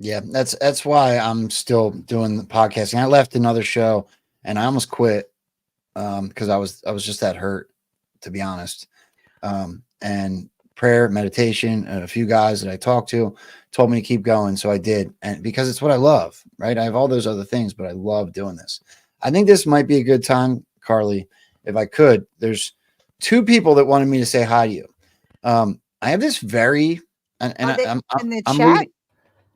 [SPEAKER 4] Yeah, that's why I'm still doing the podcasting. I left another show and I almost quit because I was just that hurt, to be honest. And prayer, meditation, and a few guys that I talked to told me to keep going, so I did. And because it's what I love, right? I have all those other things, but I love doing this. I think this might be a good time, Karli, if I could. There's two people that wanted me to say hi to you. I have this very I'm
[SPEAKER 6] in the
[SPEAKER 4] I'm
[SPEAKER 6] chat.
[SPEAKER 4] reading.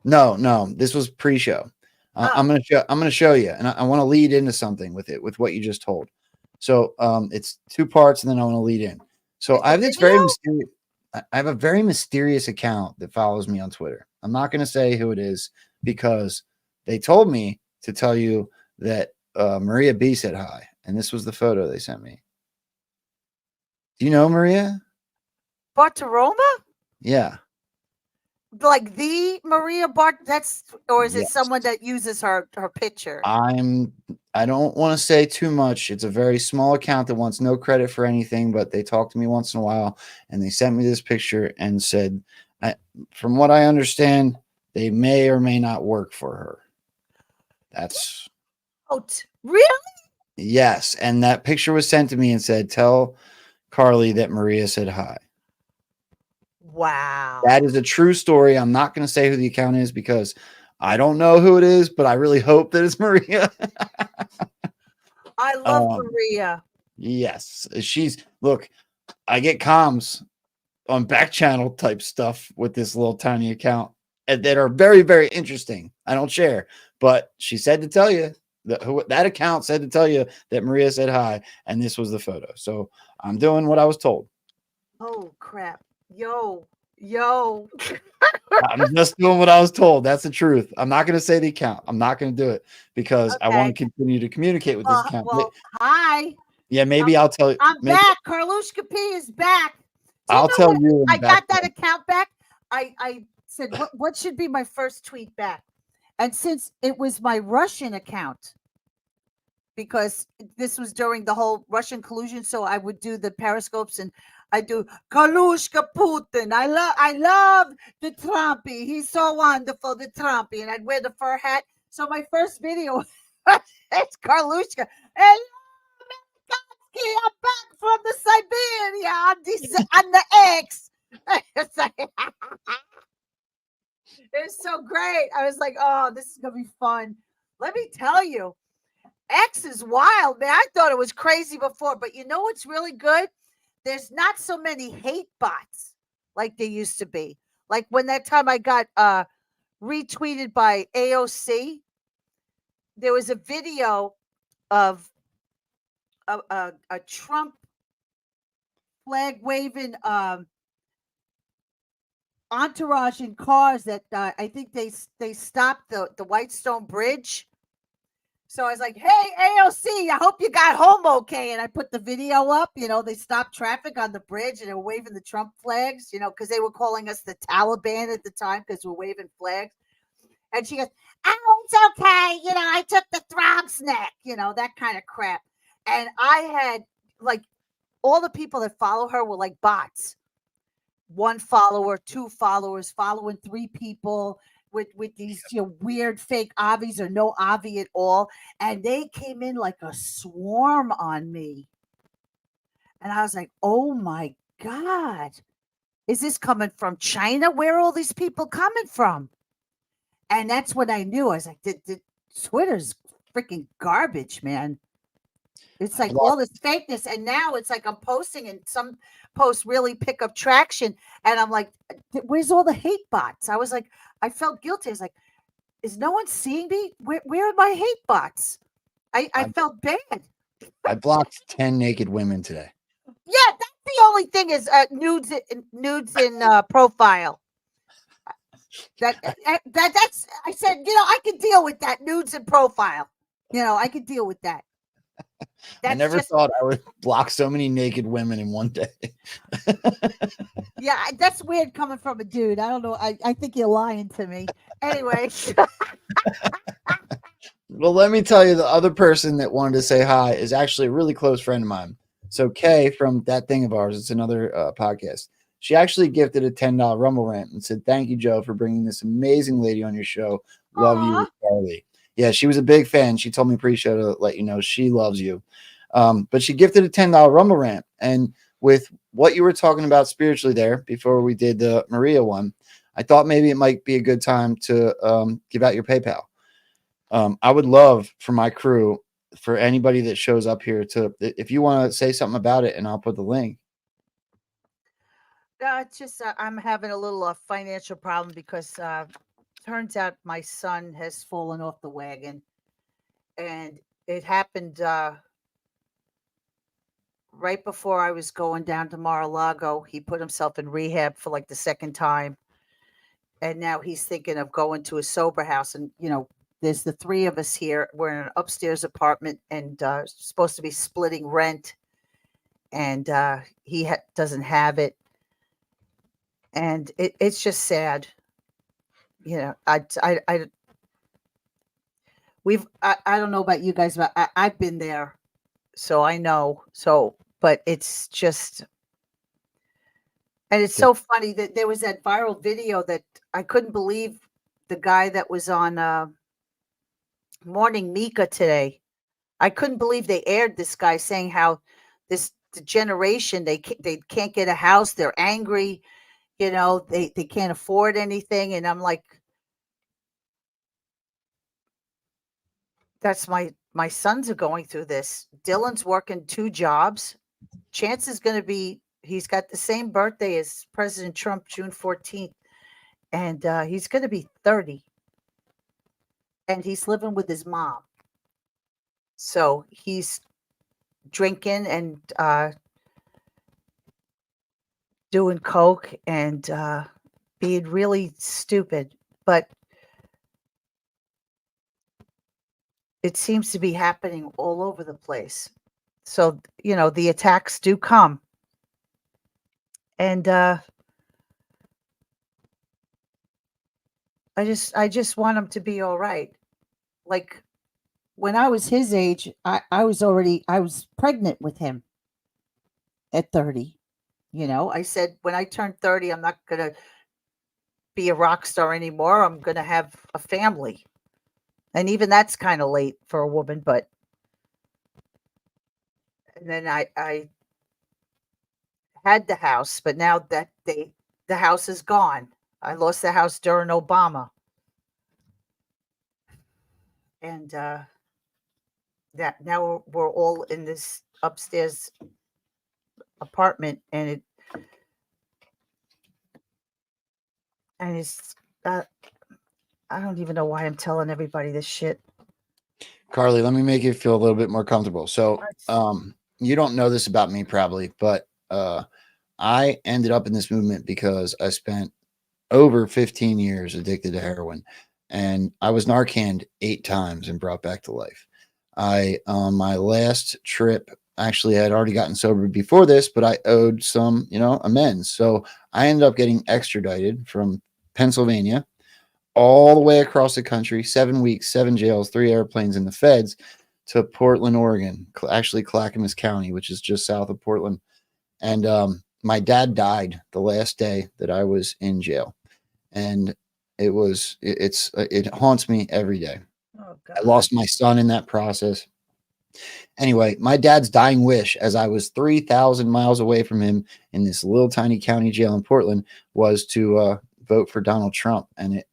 [SPEAKER 4] No, this was pre-show. I'm gonna show you, and I want to lead into something with what you just told. So it's two parts, and then I want to lead in. So I have this very mysterious. I have a very mysterious account that follows me on Twitter. I'm not going to say who it is because they told me to tell you that Maria B said hi, and this was the photo they sent me. Do you know Maria?
[SPEAKER 6] Bartaroma?
[SPEAKER 4] Yeah.
[SPEAKER 6] like the Maria Bart? Or is it
[SPEAKER 4] Yes.
[SPEAKER 6] someone that uses her picture?
[SPEAKER 4] I don't want to say too much. It's a very small account that wants no credit for anything, but they talk to me once in a while, and they sent me this picture and said, from what I understand, they may or may not work for her. That's
[SPEAKER 6] Really?
[SPEAKER 4] yes, and that picture was sent to me and said, "Tell Karli that Maria said hi."
[SPEAKER 6] Wow.
[SPEAKER 4] That is a true story. I'm not going to say who the account is because I don't know who it is, but I really hope that it's Maria.
[SPEAKER 6] I love Maria.
[SPEAKER 4] Yes, look. I get comms on back channel type stuff with this little tiny account that are very, very interesting. I don't share, but she said to tell you that account said to tell you that Maria said hi, and this was the photo. So I'm doing what I was told.
[SPEAKER 6] Oh crap! Yo.
[SPEAKER 4] I'm just doing what I was told. That's the truth. I'm not going to say the account. I'm not going to do it because I want to continue to communicate with this account.
[SPEAKER 6] Well, hi.
[SPEAKER 4] Yeah, maybe I'll tell you.
[SPEAKER 6] I'm back. Karlushka P is back.
[SPEAKER 4] I'll tell you.
[SPEAKER 6] I got that account back. I said, what should be my first tweet back? And since it was my Russian account, because this was during the whole Russian collusion, so I would do the periscopes and I do Karlushka Putin. I love the Trumpy. He's so wonderful, the Trumpy. And I'd wear the fur hat. So my first video it's Karlushka. Hello, Mikansky, I'm back from the Siberia on the X. It's so great. I was like, oh, this is gonna be fun. Let me tell you, X is wild, man. I thought it was crazy before, but you know what's really good? There's not so many hate bots like there used to be. Like when that time I got retweeted by AOC, there was a video of a Trump flag waving entourage in cars that I think they stopped the Whitestone Bridge. So I was like, hey, AOC, I hope you got home okay. And I put the video up. They stopped traffic on the bridge and they were waving the Trump flags, because they were calling us the Taliban at the time because we're waving flags. And she goes, oh, it's okay. I took the throb snack, that kind of crap. And I had like all the people that follow her were like bots. 1 follower, 2 followers, following 3 people with these weird fake Avis or no Avi at all. And they came in like a swarm on me. And I was like, oh my God, is this coming from China? Where are all these people coming from? And that's when I knew. I was like, Twitter's freaking garbage, man. It's like all this fakeness. And now it's like I'm posting and some posts really pick up traction. And I'm like, where's all the hate bots? I was like, I felt guilty. I was like, is no one seeing me? Where are my hate bots? I felt bad.
[SPEAKER 4] I blocked 10 naked women today.
[SPEAKER 6] Yeah, that's the only thing is nudes in profile. That's I said, I could deal with that, nudes in profile. I could deal with that.
[SPEAKER 4] I never thought I would block so many naked women in one day.
[SPEAKER 6] Yeah, that's weird coming from a dude. I don't know. I think you're lying to me. Anyway.
[SPEAKER 4] Well, let me tell you, the other person that wanted to say hi is actually a really close friend of mine. So Kay from That Thing of Ours, it's another podcast. She actually gifted a $10 Rumble Rant and said, thank you, Joe, for bringing this amazing lady on your show. Love you with Karli. Yeah, she was a big fan. She told me pre-show to let you know she loves you. But she gifted a $10 Rumble Rant. And with what you were talking about spiritually there before we did the Maria one, I thought maybe it might be a good time to give out your PayPal. I would love for my crew, for anybody that shows up here if you want to say something about it, and I'll put the link.
[SPEAKER 6] It's just I'm having a little financial problem because turns out my son has fallen off the wagon, and it happened right before I was going down to Mar-a-Lago. He put himself in rehab for like the second time, and now he's thinking of going to a sober house. And there's the 3 of us here. We're in an upstairs apartment and supposed to be splitting rent, and he doesn't have it. And it's just sad. you know, I don't know about you guys, but I've been there, so I know. So, but it's just, and it's so funny that there was that viral video that I couldn't believe the guy that was on Morning Mika today. I couldn't believe they aired this guy saying how the generation they can't get a house, they're angry, you know, they can't afford anything, and I'm like, that's my sons are going through this. Dylan's working 2 jobs. Chance is going to be he's got the same birthday as President Trump, June 14th, and he's going to be 30, and he's living with his mom. So he's drinking and doing coke and being really stupid, but it seems to be happening all over the place. So, you know, the attacks do come. And I just want him to be all right. Like when I was his age, I was pregnant with him at 30. You know, I said when I turn 30, I'm not gonna be a rock star anymore. I'm gonna have a family. And even that's kind of late for a woman, but and then I had the house, but now that the house is gone. I lost the house during Obama. And that now we're all in this upstairs apartment, and it's I don't even know why I'm telling everybody this shit.
[SPEAKER 4] Karli, let me make you feel a little bit more comfortable. So, you don't know this about me probably, but I ended up in this movement because I spent over 15 years addicted to heroin, and I was Narcaned 8 times and brought back to life. I on my last trip, actually, I had already gotten sober before this, but I owed some, amends. So I ended up getting extradited from Pennsylvania all the way across the country, 7 weeks, 7 jails, 3 airplanes, and the feds to Portland, Oregon, actually Clackamas County, which is just south of Portland. And my dad died the last day that I was in jail, and it haunts me every day.
[SPEAKER 6] Oh
[SPEAKER 4] I
[SPEAKER 6] God.
[SPEAKER 4] lost my son in that process. Anyway, my dad's dying wish, as I was 3,000 miles away from him in this little tiny county jail in Portland, was to vote for Donald Trump, and it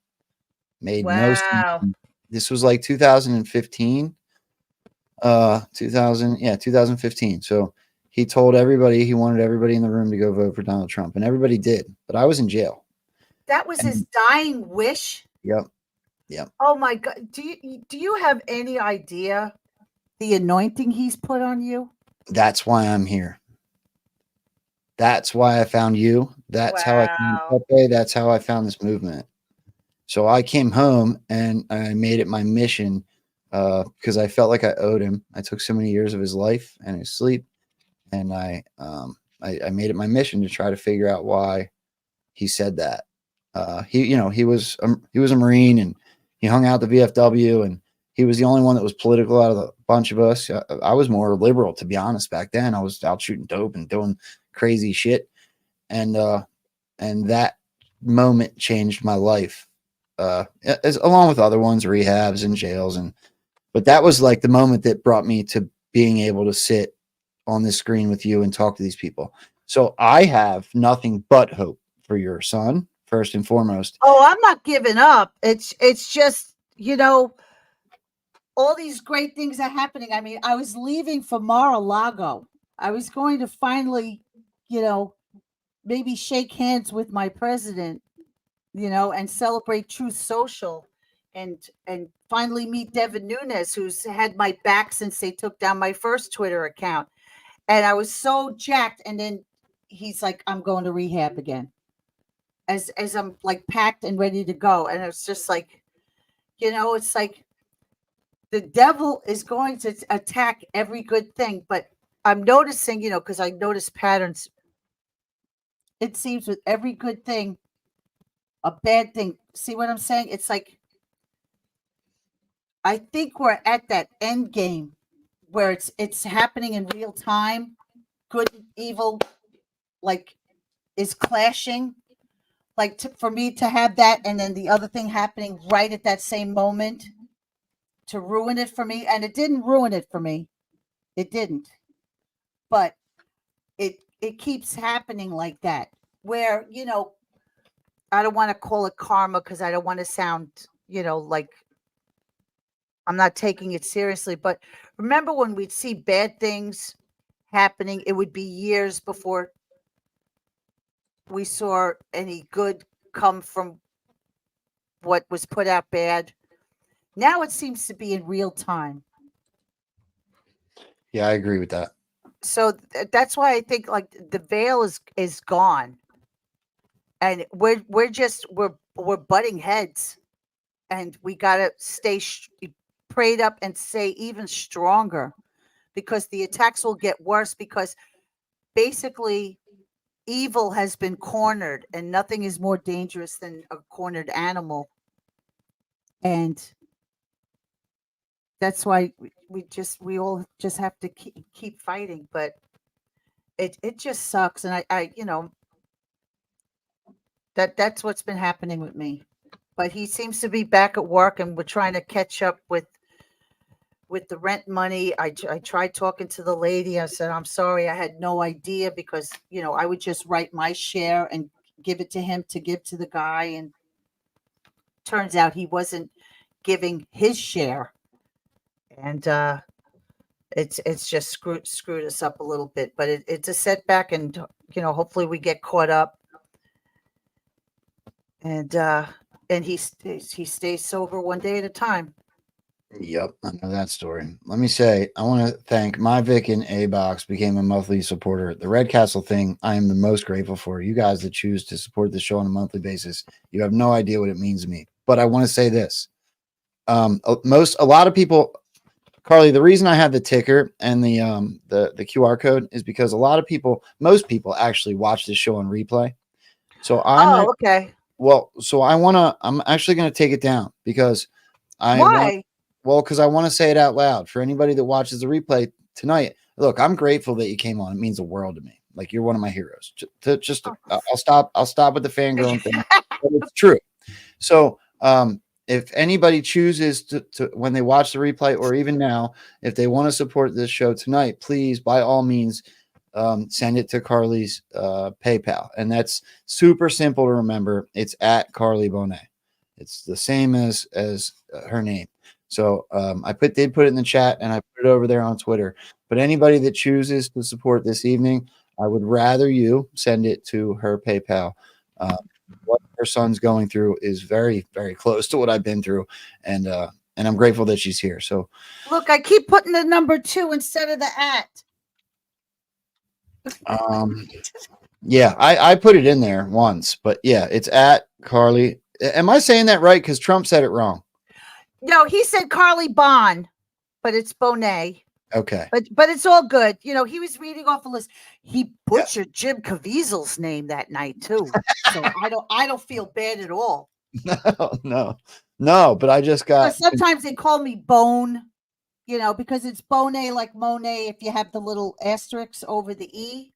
[SPEAKER 4] made no sense.
[SPEAKER 6] Wow.
[SPEAKER 4] This was like 2015. 2015. So he told everybody he wanted everybody in the room to go vote for Donald Trump, and everybody did. But I was in jail.
[SPEAKER 6] That was his dying wish.
[SPEAKER 4] Yep.
[SPEAKER 6] Oh my God. Do you have any idea the anointing he's put on you?
[SPEAKER 4] That's why I'm here. That's why I found you. That's how I found
[SPEAKER 6] Wow.
[SPEAKER 4] Pepe. That's how I found this movement. So I came home and I made it my mission because I felt like I owed him. I took so many years of his life and his sleep, and I made it my mission to try to figure out why he said that. He was a Marine, and he hung out the VFW, and he was the only one that was political out of the bunch of us. I was more liberal, to be honest. Back then, I was out shooting dope and doing crazy shit, and that moment changed my life, along with other ones, rehabs and jails, but that was like the moment that brought me to being able to sit on this screen with you and talk to these people. So I have nothing but hope for your son, first and foremost.
[SPEAKER 6] Oh, I'm not giving up. It's just, all these great things are happening. I mean, I was leaving for Mar-a-Lago. I was going to finally, maybe shake hands with my president, and celebrate Truth Social, and finally meet Devin Nunes, who's had my back since they took down my first Twitter account. And I was so jacked. And then he's like, I'm going to rehab again. As I'm like packed and ready to go. And it's just like, it's like the devil is going to attack every good thing. But I'm noticing, because I notice patterns. It seems with every good thing, a bad thing. See what I'm saying? It's like, I think we're at that end game where it's happening in real time. Good and evil, like, is clashing. Like, for me to have that, and then the other thing happening right at that same moment to ruin it for me, and it didn't ruin it for me. It didn't, but it keeps happening like that. Where I don't want to call it karma because I don't want to sound like I'm not taking it seriously. But remember when we'd see bad things happening, it would be years before we saw any good come from what was put out bad. Now it seems to be in real time.
[SPEAKER 4] Yeah, I agree with that.
[SPEAKER 6] So that's why I think like the veil is gone, and we're butting heads, and we gotta stay prayed up and stay even stronger, because the attacks will get worse, because basically evil has been cornered, and nothing is more dangerous than a cornered animal. And that's why we all just have to keep fighting. But it just sucks. And I that's what's been happening with me. But he seems to be back at work, and we're trying to catch up with the rent money. I tried talking to the lady. I said, I'm sorry, I had no idea, because I would just write my share and give it to him to give to the guy, and turns out he wasn't giving his share. And it's just screwed us up a little bit. But it's a setback, and hopefully we get caught up. And he stays sober one day at a time.
[SPEAKER 4] Yep, I know that story. Let me say, I want to thank my Vic and A Box became a monthly supporter. The Red Castle thing, I am the most grateful for. You guys that choose to support the show on a monthly basis, you have no idea what it means to me. But I want to say this: a lot of people, Karli, the reason I have the ticker and the QR code is because a lot of people, most people, actually watch this show on replay. So
[SPEAKER 6] Okay.
[SPEAKER 4] Well, so I'm actually gonna take it down because
[SPEAKER 6] Why?
[SPEAKER 4] because I want to say it out loud for anybody that watches the replay tonight. Look, I'm grateful that you came on. It means the world to me. Like, you're one of my heroes. I'll stop with the fangirling thing. But it's true. So, if anybody chooses to when they watch the replay, or even now, if they want to support this show tonight, please, by all means, send it to Karli's PayPal, and that's super simple to remember. It's at Karli Bonne. It's the same as her name. So I did put it in the chat, and I put it over there on Twitter. But anybody that chooses to support this evening, I would rather you send it to her PayPal. What her son's going through is very, very close to what I've been through, and I'm grateful that she's here. So
[SPEAKER 6] Look, I keep putting the number 2 instead of the at.
[SPEAKER 4] Yeah, I put it in there once, but yeah, it's at Karli. Am I saying that right? Because Trump said it wrong.
[SPEAKER 6] No, he said Karli Bonne, but it's Bonne.
[SPEAKER 4] Okay.
[SPEAKER 6] But it's all good. He was reading off a list. He butchered Jim Caviezel's name that night too. So I don't feel bad at all.
[SPEAKER 4] No, but I just got.
[SPEAKER 6] Sometimes they call me Bone, because it's Bonne like Monet if you have the little asterisks over the E.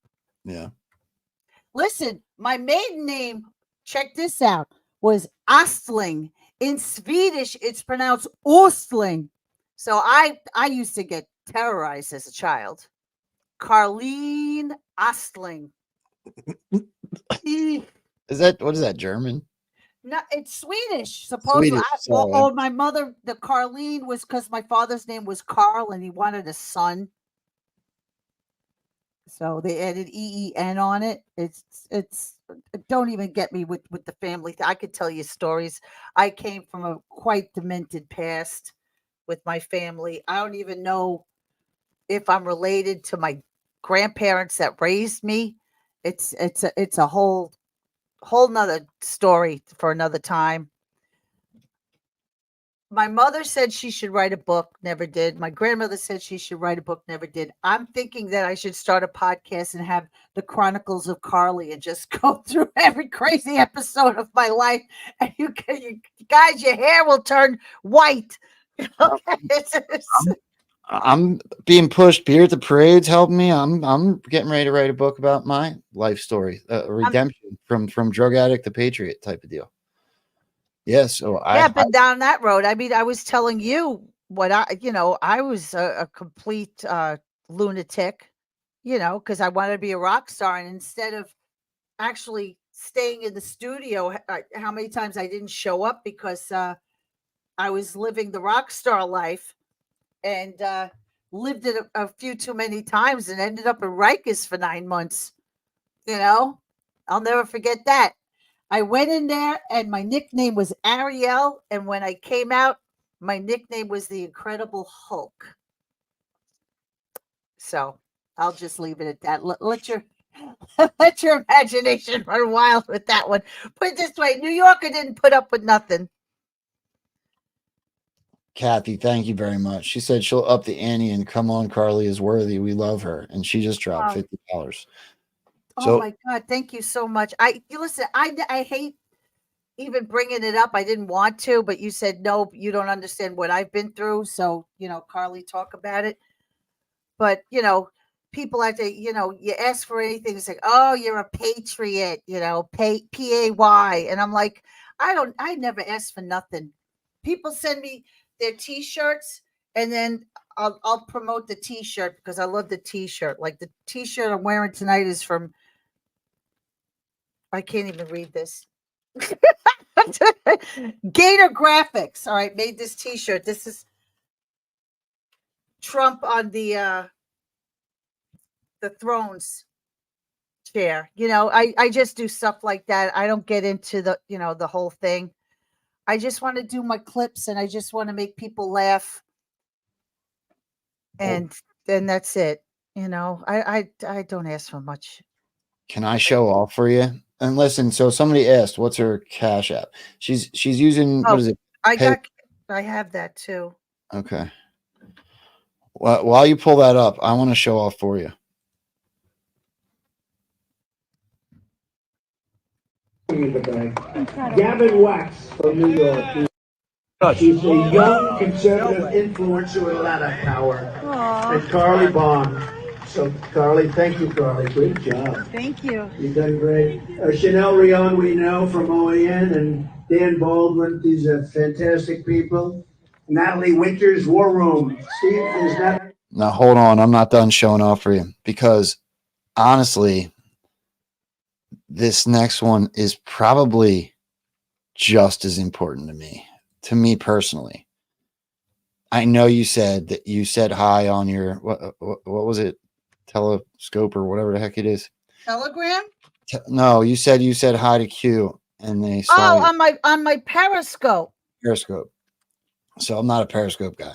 [SPEAKER 4] Yeah.
[SPEAKER 6] Listen, my maiden name, check this out, was Ostling. In Swedish, it's pronounced Ostling. So I used to get terrorized as a child. Karli Ostling.
[SPEAKER 4] What is that, German?
[SPEAKER 6] No, it's Swedish. Supposedly, my mother, the Karlene was because my father's name was Carl and he wanted a son. So they added EEN on it. It's don't even get me with the family. I could tell you stories. I came from a quite demented past with my family. I don't even know if I'm related to my grandparents that raised me. It's a whole nother story for another time. My mother said she should write a book, never did. My grandmother said she should write a book, never did. I'm thinking that I should start a podcast and have the Chronicles of Karli and just go through every crazy episode of my life. And you guys, your hair will turn white.
[SPEAKER 4] I'm being pushed. Beer at the Parade's helping me. I'm getting ready to write a book about my life story, redemption from drug addict to patriot type of deal. Yeah, so
[SPEAKER 6] I've been down that road. I mean, I was telling you what I was a complete lunatic, because I wanted to be a rock star, and instead of actually staying in the studio, how many times I didn't show up because I was living the rock star life, and lived it a few too many times, and ended up in Rikers for 9 months. I'll never forget that. I went in there and my nickname was Ariel. And when I came out, my nickname was the Incredible Hulk. So I'll just leave it at that. Let your let your imagination run wild with that one. Put it this way, New Yorker didn't put up with nothing.
[SPEAKER 4] Kathy, thank you very much. She said she'll up the ante and come on, Karli is worthy. We love her. And she just dropped $50.
[SPEAKER 6] Oh my God. Thank you so much. Listen, I hate even bringing it up. I didn't want to, but you said, no, you don't understand what I've been through. So, Karli, talk about it. But, people like to, you ask for anything. It's like, oh, you're a patriot, P-A-Y. And I'm like, I never asked for nothing. People send me their T-shirts, and then I'll promote the T-shirt because I love the T-shirt. Like the T-shirt I'm wearing tonight is from, I can't even read this. Gator Graphics. All right, made this T-shirt. This is Trump on the Thrones chair. I just do stuff like that. I don't get into the whole thing. I just want to do my clips, and I just want to make people laugh. And then that's it. I don't ask for much.
[SPEAKER 4] Can I show off for you? And listen, so somebody asked, what's her Cash App? She's using, what is it?
[SPEAKER 6] I have that too.
[SPEAKER 4] Okay. Well, while you pull that up, I want to show off for you.
[SPEAKER 5] Gavin Wax from New York. She's a young conservative influencer with a lot of power. And Karli Bonne. So, Karli, thank you, Karli. Great job.
[SPEAKER 6] Thank you.
[SPEAKER 5] You've done great. Chanel Rion, we know from OAN, and Dan Baldwin. These are fantastic people. Natalie Winters, War Room. Steve, is that?
[SPEAKER 4] Now, hold on. I'm not done showing off for you because honestly, this next one is probably just as important to me personally. I know you said that you said hi on your, what was it? Telescope or whatever the heck it is.
[SPEAKER 6] Telegram?
[SPEAKER 4] No, you said hi to Q and they saw you.
[SPEAKER 6] on my Periscope.
[SPEAKER 4] So I'm not a Periscope guy,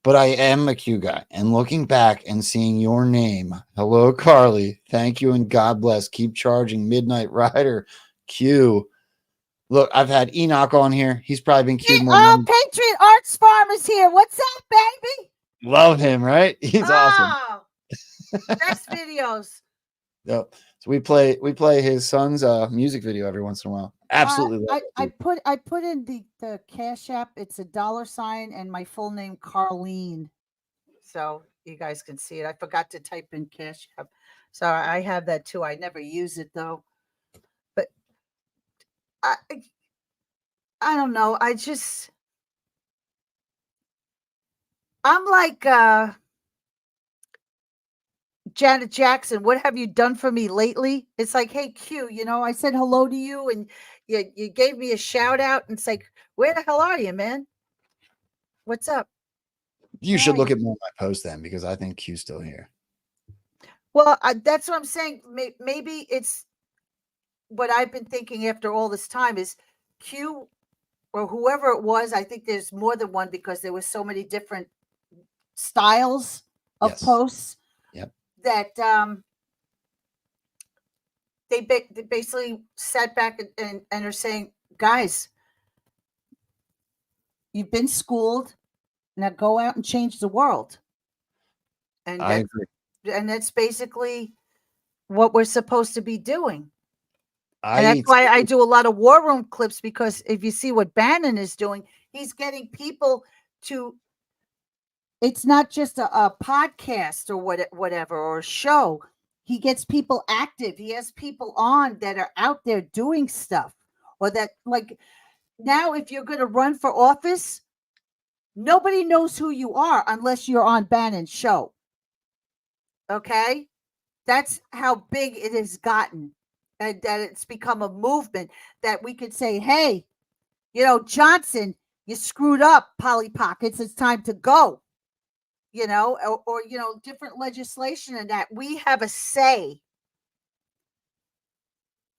[SPEAKER 4] but I am a Q guy. And looking back and seeing your name, hello, Karli, thank you and God bless. Keep charging, Midnight Rider, Q. Look, I've had Enoch on here. He's probably been Q'd more.
[SPEAKER 6] Patriot Arts Farm is here. What's up, baby?
[SPEAKER 4] Love him, right? He's awesome.
[SPEAKER 6] Best videos.
[SPEAKER 4] Yep. So we play his son's music video every once in a while. Absolutely.
[SPEAKER 6] I put in the Cash App. It's $, and my full name Karlene. So you guys can see it. I forgot to type in Cash App. So I have that too. I never use it though. But I don't know. I'm like Janet Jackson. What have you done for me lately? It's like, hey, Q, I said hello to you and you gave me a shout out. And it's like, where the hell are you, man? What's up?
[SPEAKER 4] You should look at more of my posts then, because I think Q's still here.
[SPEAKER 6] Well, that's what I'm saying. Maybe it's what I've been thinking after all this time is Q or whoever it was. I think there's more than one because there was so many different styles of posts.
[SPEAKER 4] Yep.
[SPEAKER 6] That they basically sat back and are saying, guys, You've been schooled. Now go out and change the world. And
[SPEAKER 4] I agree.
[SPEAKER 6] that's basically what we're supposed to be doing.
[SPEAKER 4] I
[SPEAKER 6] And that's why I do a lot of war room clips, because if you see what Bannon is doing, he's getting people to, it's not just a podcast or whatever, or a show. He gets people active. He has people on that are out there doing stuff, or that, like, now if you're going to run for office, nobody knows who you are unless you're on Bannon's show. Okay? That's how big it has gotten, and that it's become a movement that we could say, hey, Johnson, you screwed up, Polly Pockets. It's time to go, or different legislation, and that we have a say,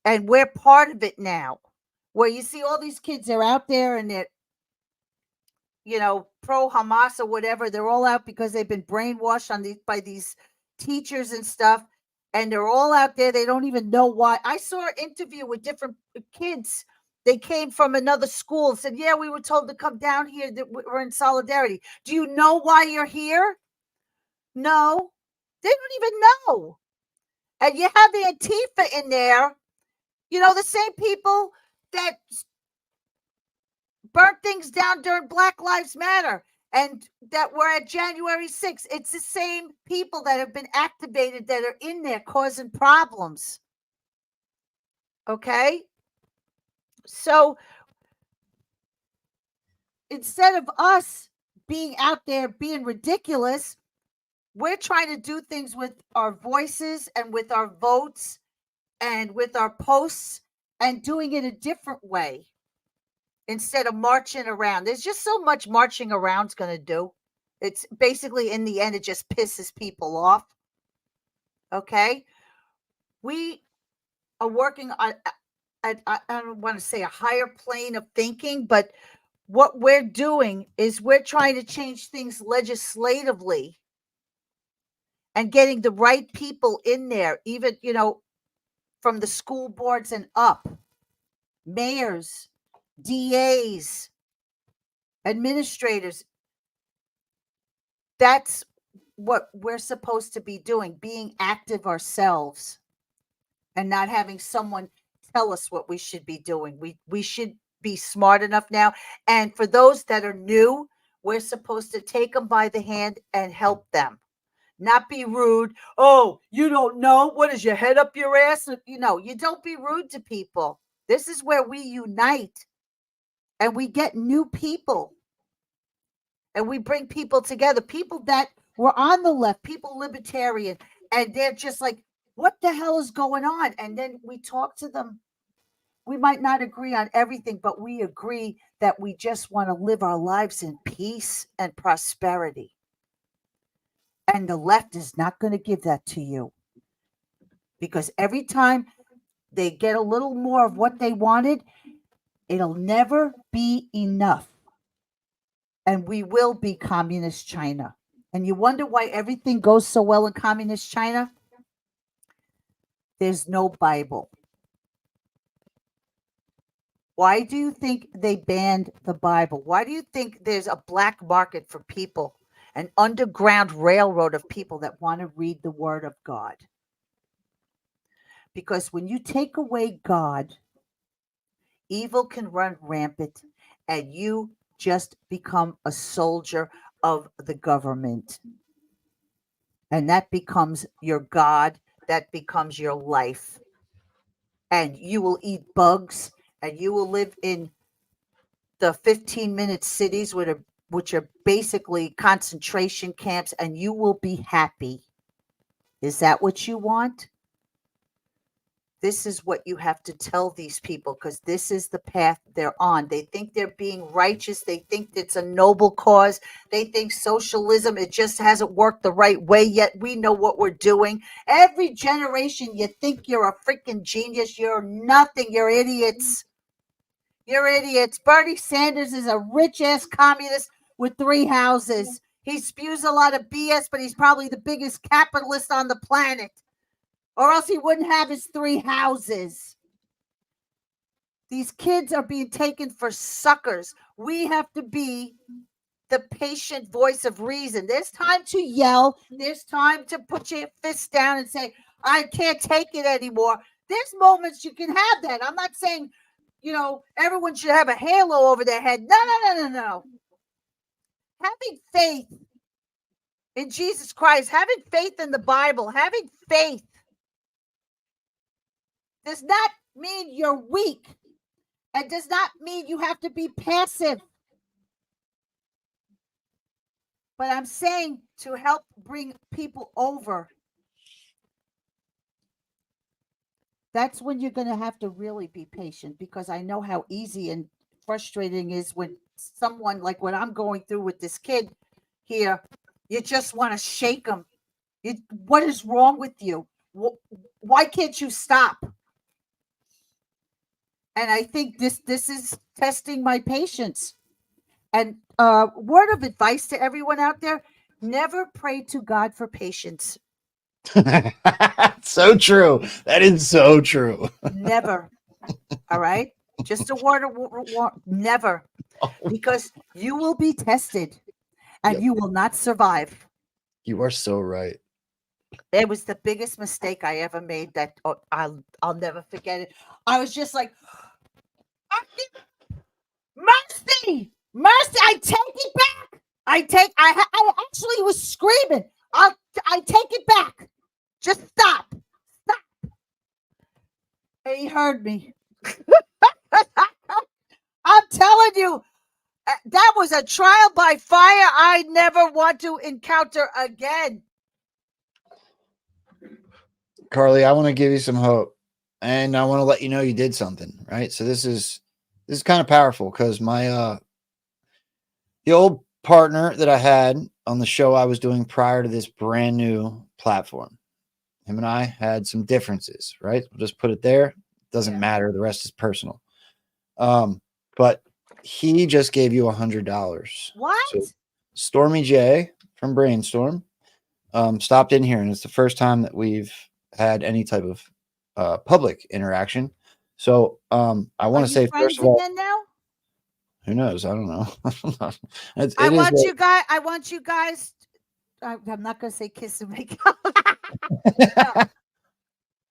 [SPEAKER 6] and we're part of it now, where you see all these kids are out there and they're, pro Hamas or whatever. They're all out because they've been brainwashed by these teachers and stuff. And they're all out there. They don't even know why. I saw an interview with different kids. They came from another school and said, yeah, we were told to come down here, that we're in solidarity. Do you know why you're here? No, they don't even know. And you have the Antifa in there, the same people that burnt things down during Black Lives Matter and that were at January 6th. It's the same people that have been activated that are in there causing problems. Okay? So instead of us being out there being ridiculous, we're trying to do things with our voices and with our votes and with our posts, and doing it a different way instead of marching around. There's just so much marching around's going to do. It's basically, in the end, it just pisses people off. Okay? We are working on, I don't want to say a higher plane of thinking, but what we're doing is we're trying to change things legislatively and getting the right people in there, even, from the school boards and up, mayors, DAs, administrators. That's what we're supposed to be doing, being active ourselves and not having someone tell us what we should be doing. We should be smart enough now. And for those that are new, we're supposed to take them by the hand and help them. Not be rude. Oh, you don't know? What is your head up your ass? You don't be rude to people. This is where we unite and we get new people. And we bring people together, people that were on the left, people libertarian, and they're just like, what the hell is going on? And then we talk to them. We might not agree on everything, but we agree that we just want to live our lives in peace and prosperity. And the left is not going to give that to you, because every time they get a little more of what they wanted, it'll never be enough. And we will be communist China. And you wonder why everything goes so well in communist China? There's no Bible. Why do you think they banned the Bible? Why do you think there's a black market for people, an underground railroad of people that want to read the Word of God? Because when you take away God, evil can run rampant, and you just become a soldier of the government. And that becomes your God. That becomes your life. And you will eat bugs, and you will live in the 15-minute cities, which are basically concentration camps, and you will be happy. Is that what you want? This is what you have to tell these people, because this is the path they're on. They think they're being righteous. They think it's a noble cause. They think socialism, it just hasn't worked the right way yet. We know what we're doing. Every generation, you think you're a freaking genius. You're nothing. You're idiots. You're idiots. Bernie Sanders is a rich-ass communist with 3 houses. He spews a lot of BS, but he's probably the biggest capitalist on the planet. Or else he wouldn't have his 3 houses. These kids are being taken for suckers. We have to be the patient voice of reason. There's time to yell. There's time to put your fist down and say, I can't take it anymore. There's moments you can have that. I'm not saying, everyone should have a halo over their head. No. Having faith in Jesus Christ, having faith in the Bible, having faith does not mean you're weak. It does not mean you have to be passive. But I'm saying to help bring people over, that's when you're going to have to really be patient, because I know how easy and frustrating it is when someone, like what I'm going through with this kid here, you just want to shake them. What is wrong with you? Why can't you stop? And I think this is testing my patience. And word of advice to everyone out there: never pray to God for patience.
[SPEAKER 4] So true. That is so true.
[SPEAKER 6] Never. All right? Just a word of never. Because you will be tested and
[SPEAKER 4] Yep.
[SPEAKER 6] you will not survive.
[SPEAKER 4] You are so right.
[SPEAKER 6] It was the biggest mistake I ever made that I'll never forget it. I was just like, mercy, I take it back. I actually was screaming. I take it back. Just stop. And he heard me. I'm telling you, that was a trial by fire I never want to encounter again.
[SPEAKER 4] Karli, I want to give you some hope, and I want to let you know you did something, right? So this is kind of powerful, because my the old partner that I had on the show I was doing prior to this brand new platform, him and I had some differences, right? We'll just put it there. Doesn't matter. The rest is personal. But he just gave you $100.
[SPEAKER 6] What?
[SPEAKER 4] So Stormy J from Brainstorm stopped in here, and it's the first time that we've had any type of public interaction. So I want to say, first of all,
[SPEAKER 6] now?
[SPEAKER 4] who knows? I don't know.
[SPEAKER 6] I want you guys. I'm not going to say kiss and make out.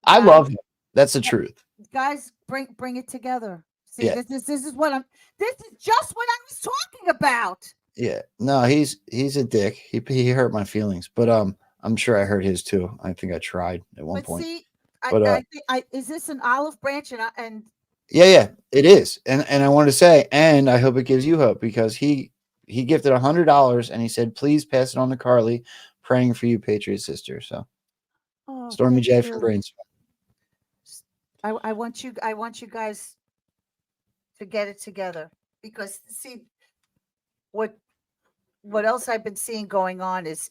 [SPEAKER 4] I love him. That's the truth.
[SPEAKER 6] Guys, bring it together. See,
[SPEAKER 4] Yeah.
[SPEAKER 6] this is what this is just what I was talking about.
[SPEAKER 4] Yeah. No, he's a dick. He hurt my feelings, but I'm sure I hurt his too. I think I tried at one point.
[SPEAKER 6] See,
[SPEAKER 4] But
[SPEAKER 6] is this an olive branch? And
[SPEAKER 4] yeah, it is. And I want to say, and I hope it gives you hope, because he gifted $100 and he said, please pass it on to Karli, praying for you, Patriot sister. So Stormy J from Brainstorm.
[SPEAKER 6] I want you guys to get it together, because see what else I've been seeing going on is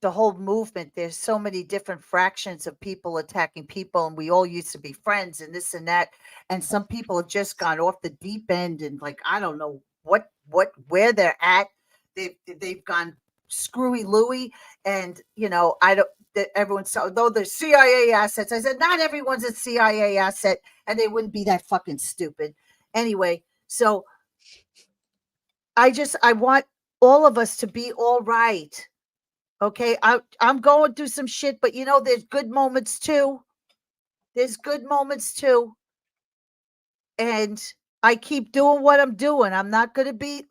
[SPEAKER 6] the whole movement. There's so many different fractions of people attacking people, and we all used to be friends and this and that, and some people have just gone off the deep end, and like I don't know where they're at. They've gone screwy Louie, and I don't. Everyone's though they're CIA assets. I said not everyone's a CIA asset, and they wouldn't be that fucking stupid anyway. So I want all of us to be all right. Okay, I'm going through some shit, but there's good moments too. And I keep doing what I'm doing. I'm not going to be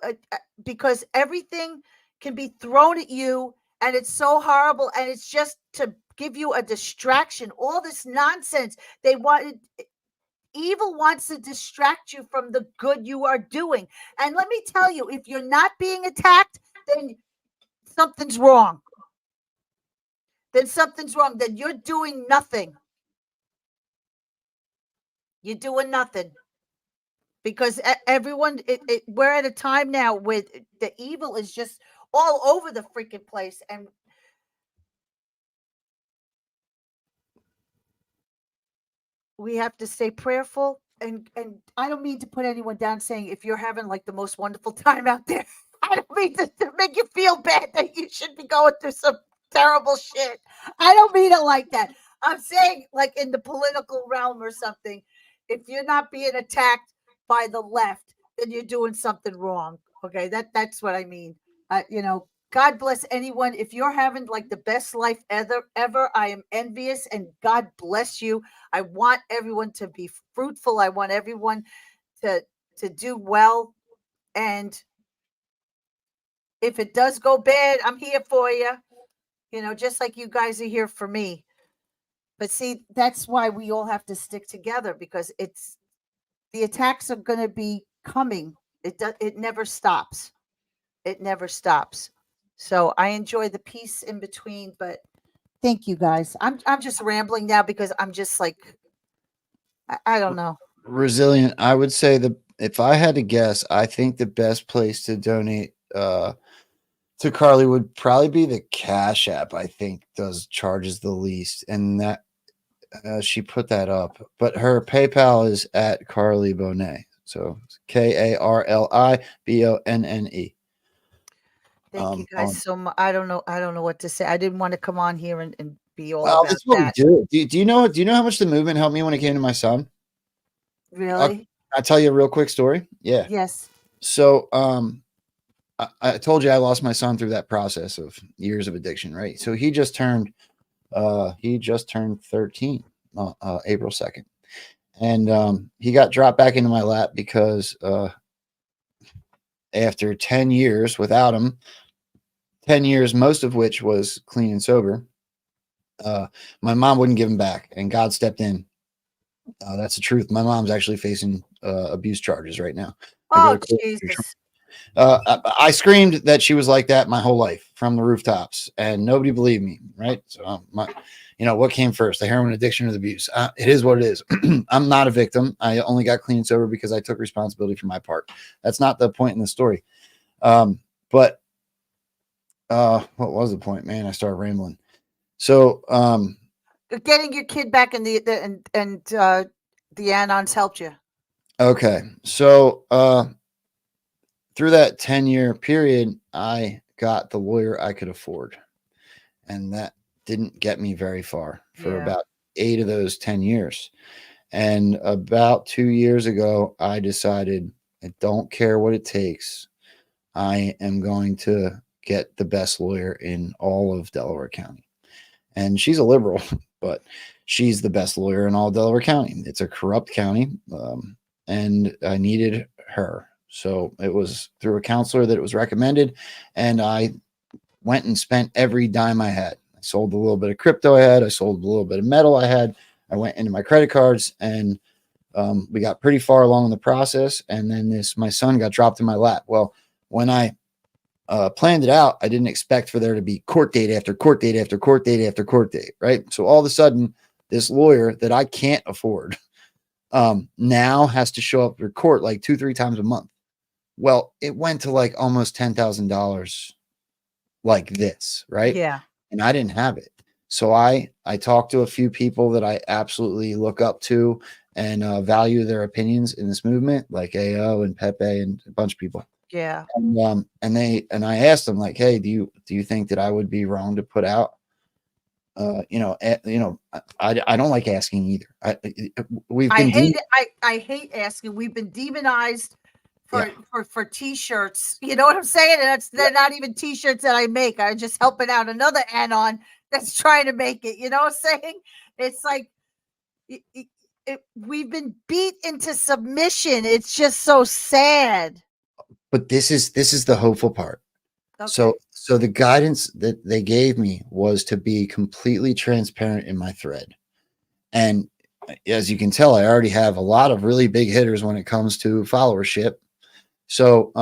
[SPEAKER 6] because everything can be thrown at you, and it's so horrible, and it's just to give you a distraction. All this nonsense. Evil wants to distract you from the good you are doing. And let me tell you, if you're not being attacked, then something's wrong. Then you're doing nothing. You're doing nothing. Because everyone, we're at a time now where the evil is just all over the freaking place. And we have to stay prayerful. And I don't mean to put anyone down, saying if you're having like the most wonderful time out there, I don't mean to make you feel bad that you should be going through some terrible shit. I don't mean it like that. I'm saying like in the political realm or something, if you're not being attacked, by the left, then you're doing something wrong. Okay, that's what I mean. God bless anyone. If you're having like the best life ever, I am envious, and God bless you. I want everyone to be fruitful. I want everyone to do well. And if it does go bad, I'm here for you. Just like you guys are here for me. But see, that's why we all have to stick together, because the attacks are going to be coming. It never stops. It never stops. So I enjoy the peace in between, but thank you guys. I'm just rambling now because I'm just like, I don't know.
[SPEAKER 4] Resilient. I would say if I had to guess, I think the best place to donate to Karli would probably be the Cash App. I think charges the least, and that she put that up. But her PayPal is at Karli Bonne, so KarliBonne.
[SPEAKER 6] Thank you guys so much. I don't know what to say. I didn't want to come on here and be all
[SPEAKER 4] Well,
[SPEAKER 6] about
[SPEAKER 4] that's what
[SPEAKER 6] that.
[SPEAKER 4] we do. Do you know how much the movement helped me when it came to my son?
[SPEAKER 6] Really?
[SPEAKER 4] I'll tell you a real quick story. Yeah.
[SPEAKER 6] Yes.
[SPEAKER 4] So, I told you I lost my son through that process of years of addiction, right? So he just turned 13, April 2nd. And he got dropped back into my lap because after 10 years without him, 10 years, most of which was clean and sober, my mom wouldn't give him back, and God stepped in. That's the truth. My mom's actually facing abuse charges right now.
[SPEAKER 6] Oh, Jesus.
[SPEAKER 4] I screamed that she was like that my whole life from the rooftops, and nobody believed me. Right? So, what came first, the heroin addiction or the abuse? It is what it is. I'm not a victim. I only got clean and sober because I took responsibility for my part. That's not the point in the story. But what was the point, man? I started rambling. So,
[SPEAKER 6] getting your kid back in the Anons helped you.
[SPEAKER 4] Okay. So, through that 10-year period, I got the lawyer I could afford. And that didn't get me very far for about 8 of those 10 years. And about 2 years ago, I decided I don't care what it takes. I am going to get the best lawyer in all of Delaware County. And she's a liberal, but she's the best lawyer in all of Delaware County. It's a corrupt county, and I needed her. So it was through a counselor that it was recommended, and I went and spent every dime I had. I sold a little bit of crypto I had. I sold a little bit of metal I had. I went into my credit cards, and we got pretty far along in the process. And then my son got dropped in my lap. Well, when I planned it out, I didn't expect for there to be court date after court date after court date after court date, right? So all of a sudden, this lawyer that I can't afford now has to show up for court like 2-3 times a month. Well, it went to like almost $10,000 like this, right?
[SPEAKER 6] Yeah.
[SPEAKER 4] And I didn't have it. So I talked to a few people that I absolutely look up to and value their opinions in this movement, like AO and Pepe and a bunch of people.
[SPEAKER 6] Yeah.
[SPEAKER 4] And I asked them, like, hey, do you think that I would be wrong to put out? I don't like asking either. I
[SPEAKER 6] hate asking. We've been demonized for t-shirts. You know what I'm saying? And they're not even t-shirts that I make. I'm just helping out another anon that's trying to make it. You know what I'm saying? It's like we've been beat into submission. It's just so sad.
[SPEAKER 4] But this is the hopeful part. Okay. So the guidance that they gave me was to be completely transparent in my thread. And as you can tell, I already have a lot of really big hitters when it comes to followership. So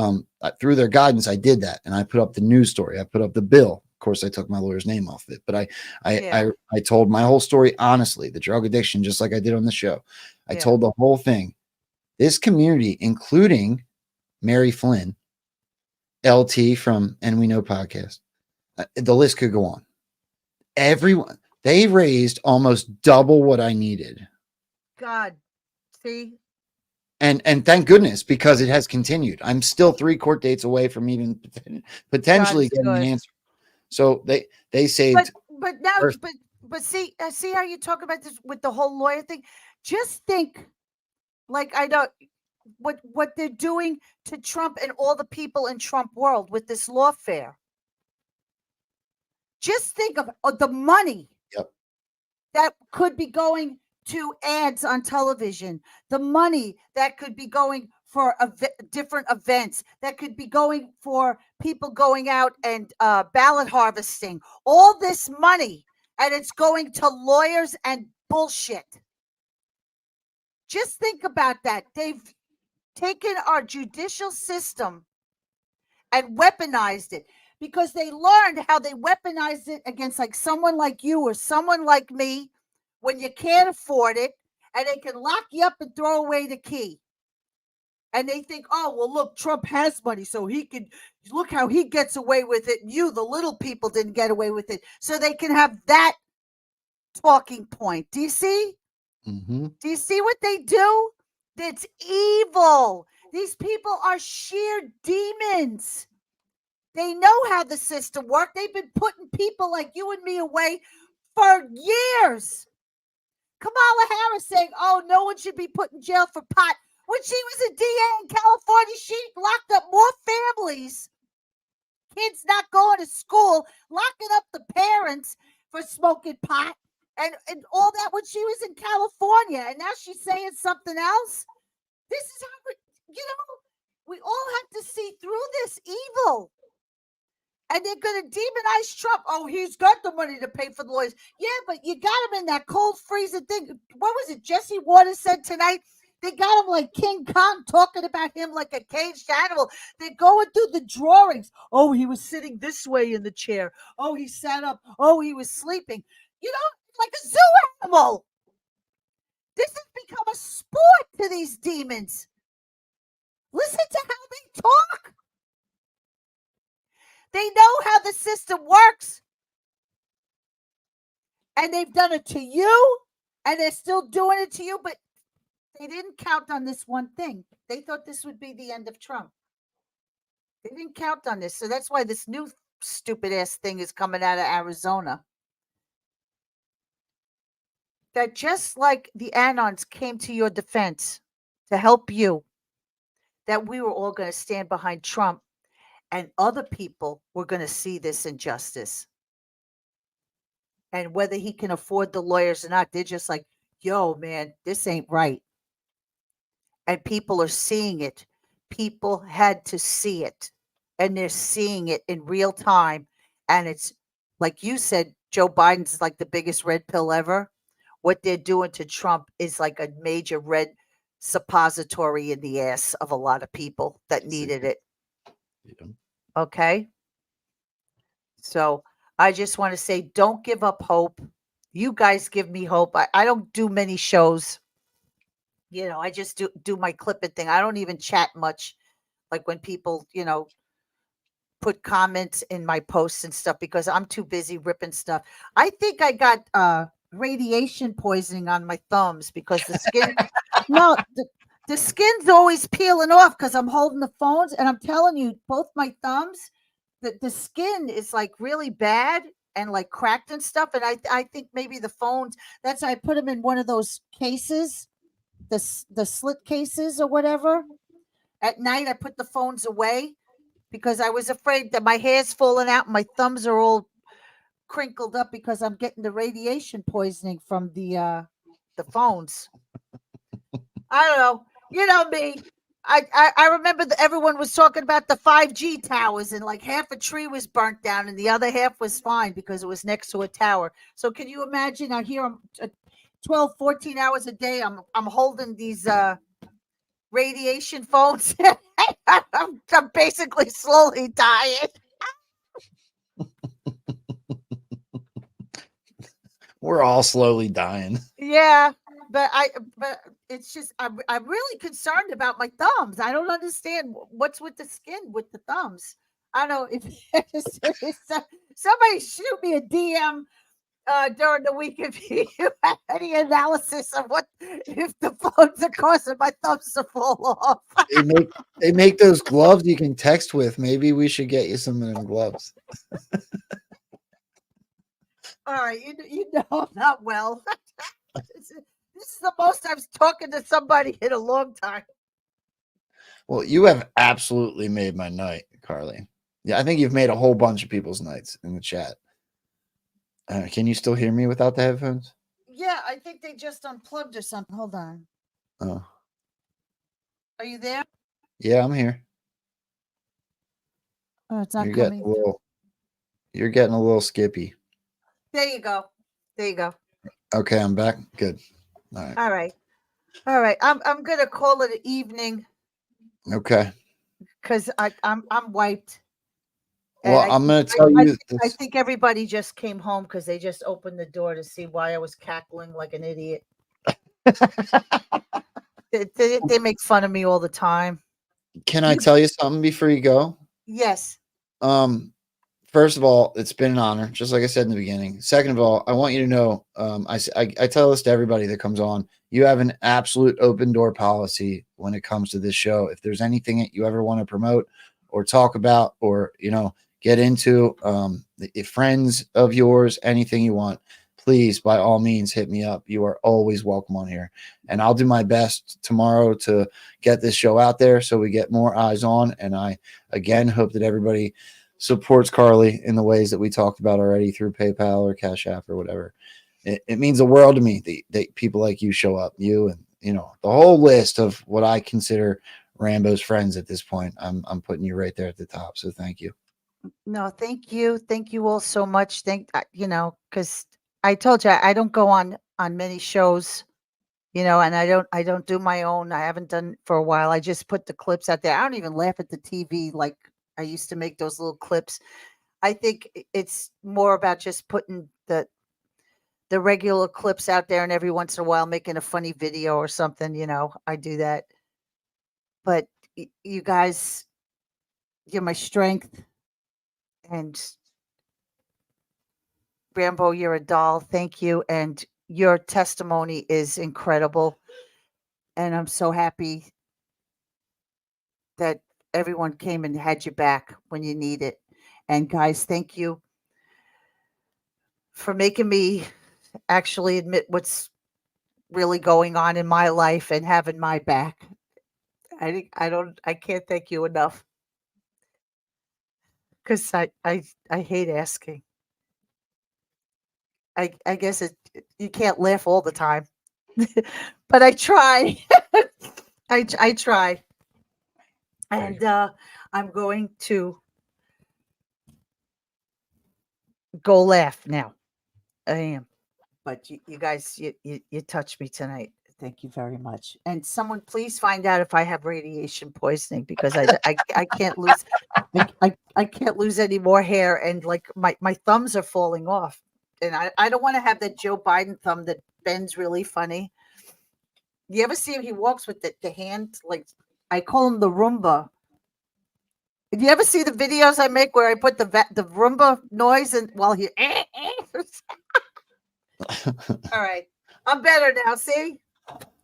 [SPEAKER 4] through their guidance, I did that, and I put up the news story. I put up the bill. Of course, I took my lawyer's name off of it, but I told my whole story honestly, the drug addiction, just like I did on the show. I told the whole thing. This community, including Mary Flynn, LT from And We Know podcast, the list could go on. Everyone, they raised almost double what I needed.
[SPEAKER 6] God, see.
[SPEAKER 4] And thank goodness, because it has continued. I'm still 3 court dates away from even potentially getting an answer. So they saved.
[SPEAKER 6] But now, but see how you talk about this with the whole lawyer thing. Just think, like, I don't. what they're doing to Trump and all the people in Trump world with this lawfare. Just think of the money that could be going to ads on television, the money that could be going for different events, that could be going for people going out and ballot harvesting, all this money, and it's going to lawyers and bullshit. Just think about that. They've taken our judicial system and weaponized it, because they learned how they weaponized it against like someone like you or someone like me when you can't afford it, and they can lock you up and throw away the key. And they think, oh, well, look, Trump has money, so he can, look how he gets away with it. And you, the little people, didn't get away with it. So they can have that talking point. Do you see?
[SPEAKER 4] Mm-hmm.
[SPEAKER 6] Do you see what they do? It's evil. These people are sheer demons. They know how the system works. They've been putting people like you and me away for years. Kamala Harris saying, oh, no one should be put in jail for pot. When she was a DA in California, she locked up more families, kids not going to school, locking up the parents for smoking pot and all that when she was in California. And now she's saying something else. This is how, we all have to see through this evil. And they're going to demonize Trump. Oh, he's got the money to pay for the lawyers. Yeah, but you got him in that cold freezing thing. What was it Jesse Waters said tonight? They got him like King Kong, talking about him like a caged animal. They're going through the drawings. Oh, he was sitting this way in the chair. Oh, he sat up. Oh, he was sleeping. Like a zoo animal. This has become a sport to these demons. Listen to how they talk. They know how the system works. And they've done it to you, and they're still doing it to you, but they didn't count on this one thing. They thought this would be the end of Trump. They didn't count on this. So that's why this new stupid ass thing is coming out of Arizona. That just like the Anons came to your defense to help you, that we were all going to stand behind Trump, and other people were going to see this injustice. And whether he can afford the lawyers or not, they're just like, yo, man, this ain't right. And people are seeing it. People had to see it. And they're seeing it in real time. And it's like you said, Joe Biden's like the biggest red pill ever. What they're doing to Trump is like a major red suppository in the ass of a lot of people that needed it.
[SPEAKER 4] Yeah.
[SPEAKER 6] Okay. So I just want to say, don't give up hope. You guys give me hope. I don't do many shows. I just do my clipping thing. I don't even chat much. Like when people, put comments in my posts and stuff, because I'm too busy ripping stuff. I think I got radiation poisoning on my thumbs because the skin, no, the skin's always peeling off because I'm holding the phones. And I'm telling you, both my thumbs, the skin is like really bad and like cracked and stuff. And I think maybe the phones, that's why I put them in one of those cases, the slit cases or whatever. At night, I put the phones away because I was afraid that my hair's falling out and my thumbs are all crinkled up because I'm getting the radiation poisoning from the phones. I don't know. You know me. I remember that everyone was talking about the 5G towers, and like half a tree was burnt down and the other half was fine because it was next to a tower. So can you imagine? I hear 12, 14 hours a day. I'm holding these radiation phones. I'm basically slowly dying.
[SPEAKER 4] We're all slowly dying.
[SPEAKER 6] Yeah, but it's just I'm really concerned about my thumbs. I don't understand what's with the skin with the thumbs. I don't know if somebody shoot me a DM during the week if you have any analysis of what if the phones are causing my thumbs to fall off.
[SPEAKER 4] They make those gloves you can text with. Maybe we should get you some of them gloves.
[SPEAKER 6] All right, you know I'm not well. This is the most I've talking to somebody in a long time.
[SPEAKER 4] Well, you have absolutely made my night, Karli. Yeah, I think you've made a whole bunch of people's nights in the chat. Can you still hear me without the headphones?
[SPEAKER 6] Yeah, I think they just unplugged or something. Hold on.
[SPEAKER 4] Oh,
[SPEAKER 6] Are you there?
[SPEAKER 4] yeah, I'm here.
[SPEAKER 6] Oh, it's not
[SPEAKER 4] You're getting
[SPEAKER 6] coming.
[SPEAKER 4] a little. You're getting a little skippy.
[SPEAKER 6] There you go. There you go.
[SPEAKER 4] Okay, I'm back. Good. All right.
[SPEAKER 6] All right. All right. I'm gonna call it an evening
[SPEAKER 4] Okay.
[SPEAKER 6] because I'm wiped. And
[SPEAKER 4] Well, I'm gonna tell you
[SPEAKER 6] I
[SPEAKER 4] this.
[SPEAKER 6] think everybody just came home because they just opened the door to see why I was cackling like an idiot. They make fun of me all the time.
[SPEAKER 4] Can I tell you something before you go?
[SPEAKER 6] Yes.
[SPEAKER 4] Um, First of all, it's been an honor, just like I said in the beginning. Second of all, I want you to know, I tell this to everybody that comes on. You have an absolute open door policy when it comes to this show. If there's anything that you ever want to promote or talk about, or get into, if friends of yours, anything you want, please by all means hit me up. You are always welcome on here, and I'll do my best tomorrow to get this show out there so we get more eyes on. And I again hope that everybody supports Karli in the ways that we talked about already through PayPal or Cash App or whatever. It means the world to me that people like you show up, you and the whole list of what I consider Rambo's friends at this point. I'm putting you right there at the top. So thank you.
[SPEAKER 6] No, thank you. Thank you all so much. Because I told you I don't go on many shows, and I don't do my own. I haven't done for a while. I just put the clips out there. I don't even laugh at the TV like I used to make those little clips. I think it's more about just putting the regular clips out there and every once in a while making a funny video or something, I do that. But you guys, you're my strength, and Rambo, you're a doll. Thank you. And your testimony is incredible. And I'm so happy that everyone came and had you back when you need it. And guys, thank you for making me actually admit what's really going on in my life and having my back. I can't thank you enough because I hate asking. I guess you can't laugh all the time, but I try. I try. And I'm going to go laugh now. I am. But you guys, you touched me tonight. Thank you very much. And someone please find out if I have radiation poisoning because I can't lose I can't lose any more hair, and like my thumbs are falling off. And I don't want to have that Joe Biden thumb that bends really funny. You ever see him? He walks with the hand, like I call him the Roomba. Do you ever see the videos I make where I put the Roomba noise and while he All right. I'm better now, see?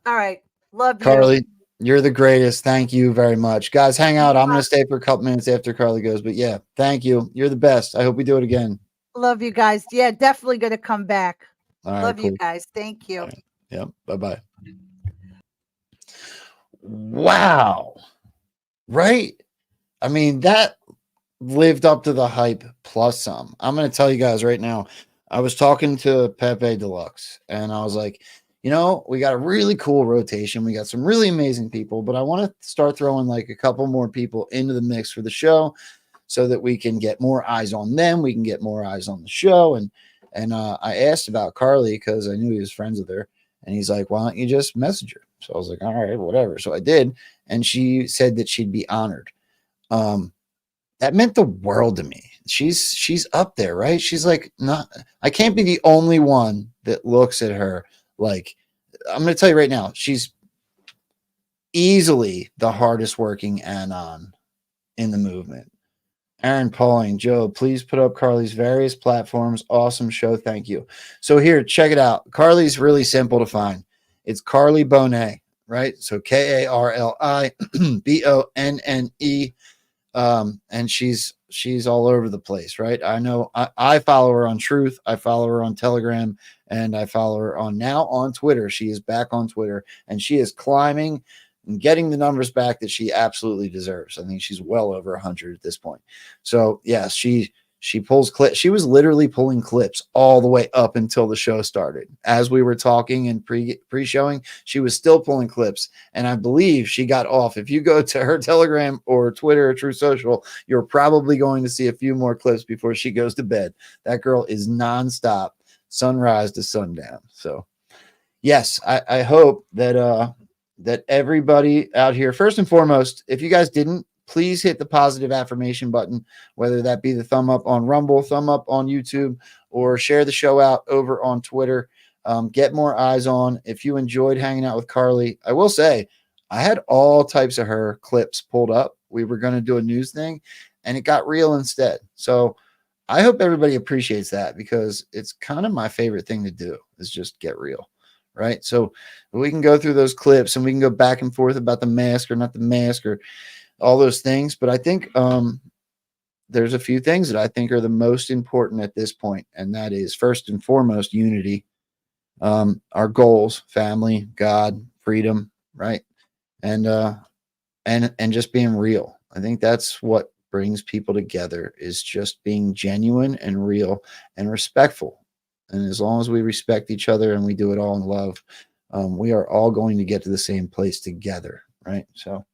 [SPEAKER 6] All right. Love you.
[SPEAKER 4] Karli, you're the greatest. Thank you very much. Guys, hang out. I'm going to stay for a couple minutes after Karli goes. But yeah, thank you. You're the best. I hope we do it again.
[SPEAKER 6] Love you guys. Yeah, definitely going to come back.
[SPEAKER 4] All right,
[SPEAKER 6] Love
[SPEAKER 4] cool.
[SPEAKER 6] you guys. Thank you.
[SPEAKER 4] Right. Yep. Bye-bye. Wow. Right? I mean, that lived up to the hype plus some. I'm going to tell you guys right now. I was talking to Pepe Deluxe and I was like, we got a really cool rotation. We got some really amazing people, but I want to start throwing like a couple more people into the mix for the show so that we can get more eyes on them. We can get more eyes on the show. And I asked about Karli because I knew he was friends with her. And he's like, why don't you just message her? So I was like, all right, whatever. So I did. And she said that she'd be honored. That meant the world to me. She's up there, right? She's like, I can't be the only one that looks at her like, I'm going to tell you right now, she's easily the hardest working Anon in the movement. Aaron Pauling, Joe, please put up Karli's various platforms. Awesome show. Thank you. So here, check it out. Karli's really simple to find. It's Karli Bonne, right? So Karli Bonne. And she's all over the place, right? I know I follow her on Truth. I follow her on Telegram, and I follow her now on Twitter. She is back on Twitter, and she is climbing and getting the numbers back that she absolutely deserves. I think she's well over 100 at this point. So yeah, she pulls clips. She was literally pulling clips all the way up until the show started. As we were talking and pre-showing, she was still pulling clips. And I believe she got off. If you go to her Telegram or Twitter or True Social, you're probably going to see a few more clips before she goes to bed. That girl is nonstop, sunrise to sundown. So yes, I hope that that everybody out here, first and foremost, if you guys didn't, please hit the positive affirmation button, whether that be the thumb up on Rumble, thumb up on YouTube, or share the show out over on Twitter. Get more eyes on. If you enjoyed hanging out with Karli, I will say I had all types of her clips pulled up. We were going to do a news thing, and it got real instead. So I hope everybody appreciates that, because it's kind of my favorite thing to do is just get real. Right. So we can go through those clips and we can go back and forth about the mask or not the mask or all those things. But I think there's a few things that I think are the most important at this point. And that is first and foremost, unity, our goals, family, God, freedom. Right. And just being real. I think that's what brings people together, is just being genuine and real and respectful. And as long as we respect each other and we do it all in love, we are all going to get to the same place together. Right. So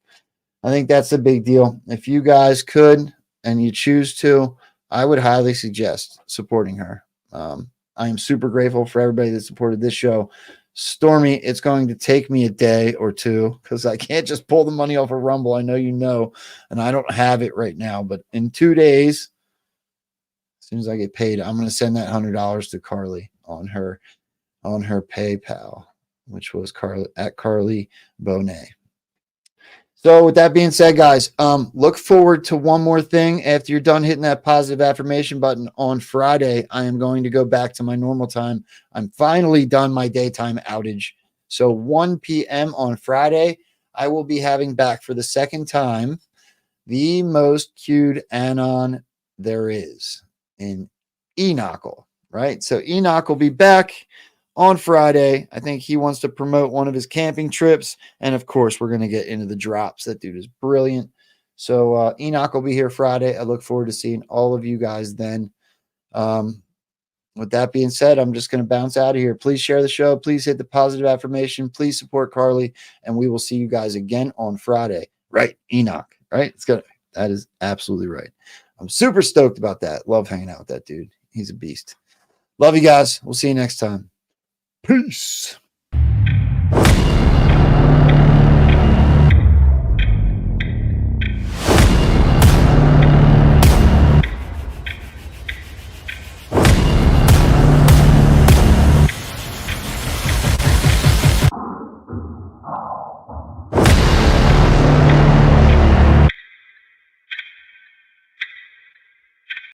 [SPEAKER 4] I think that's a big deal. If you guys could and you choose to, I would highly suggest supporting her. I am super grateful for everybody that supported this show. Stormy, it's going to take me a day or two because I can't just pull the money off of Rumble. I know you know, and I don't have it right now. But in 2 days, as soon as I get paid, I'm going to send that $100 to Karli on her PayPal, which was Karli Bonne. So with that being said, guys, look forward to one more thing. After you're done hitting that positive affirmation button on Friday, I am going to go back to my normal time. I'm finally done my daytime outage. So 1 p.m. on Friday, I will be having back for the second time the most queued Anon there is in Enochel, right? So Enoch will be back on Friday. I think he wants to promote one of his camping trips. And of course, we're going to get into the drops. That dude is brilliant. So Enoch will be here Friday. I look forward to seeing all of you guys then. With that being said, I'm just going to bounce out of here. Please share the show. Please hit the positive affirmation. Please support Karli. And we will see you guys again on Friday. Right, Enoch. Right? That is absolutely right. I'm super stoked about that. Love hanging out with that dude. He's a beast. Love you guys. We'll see you next time. Peace.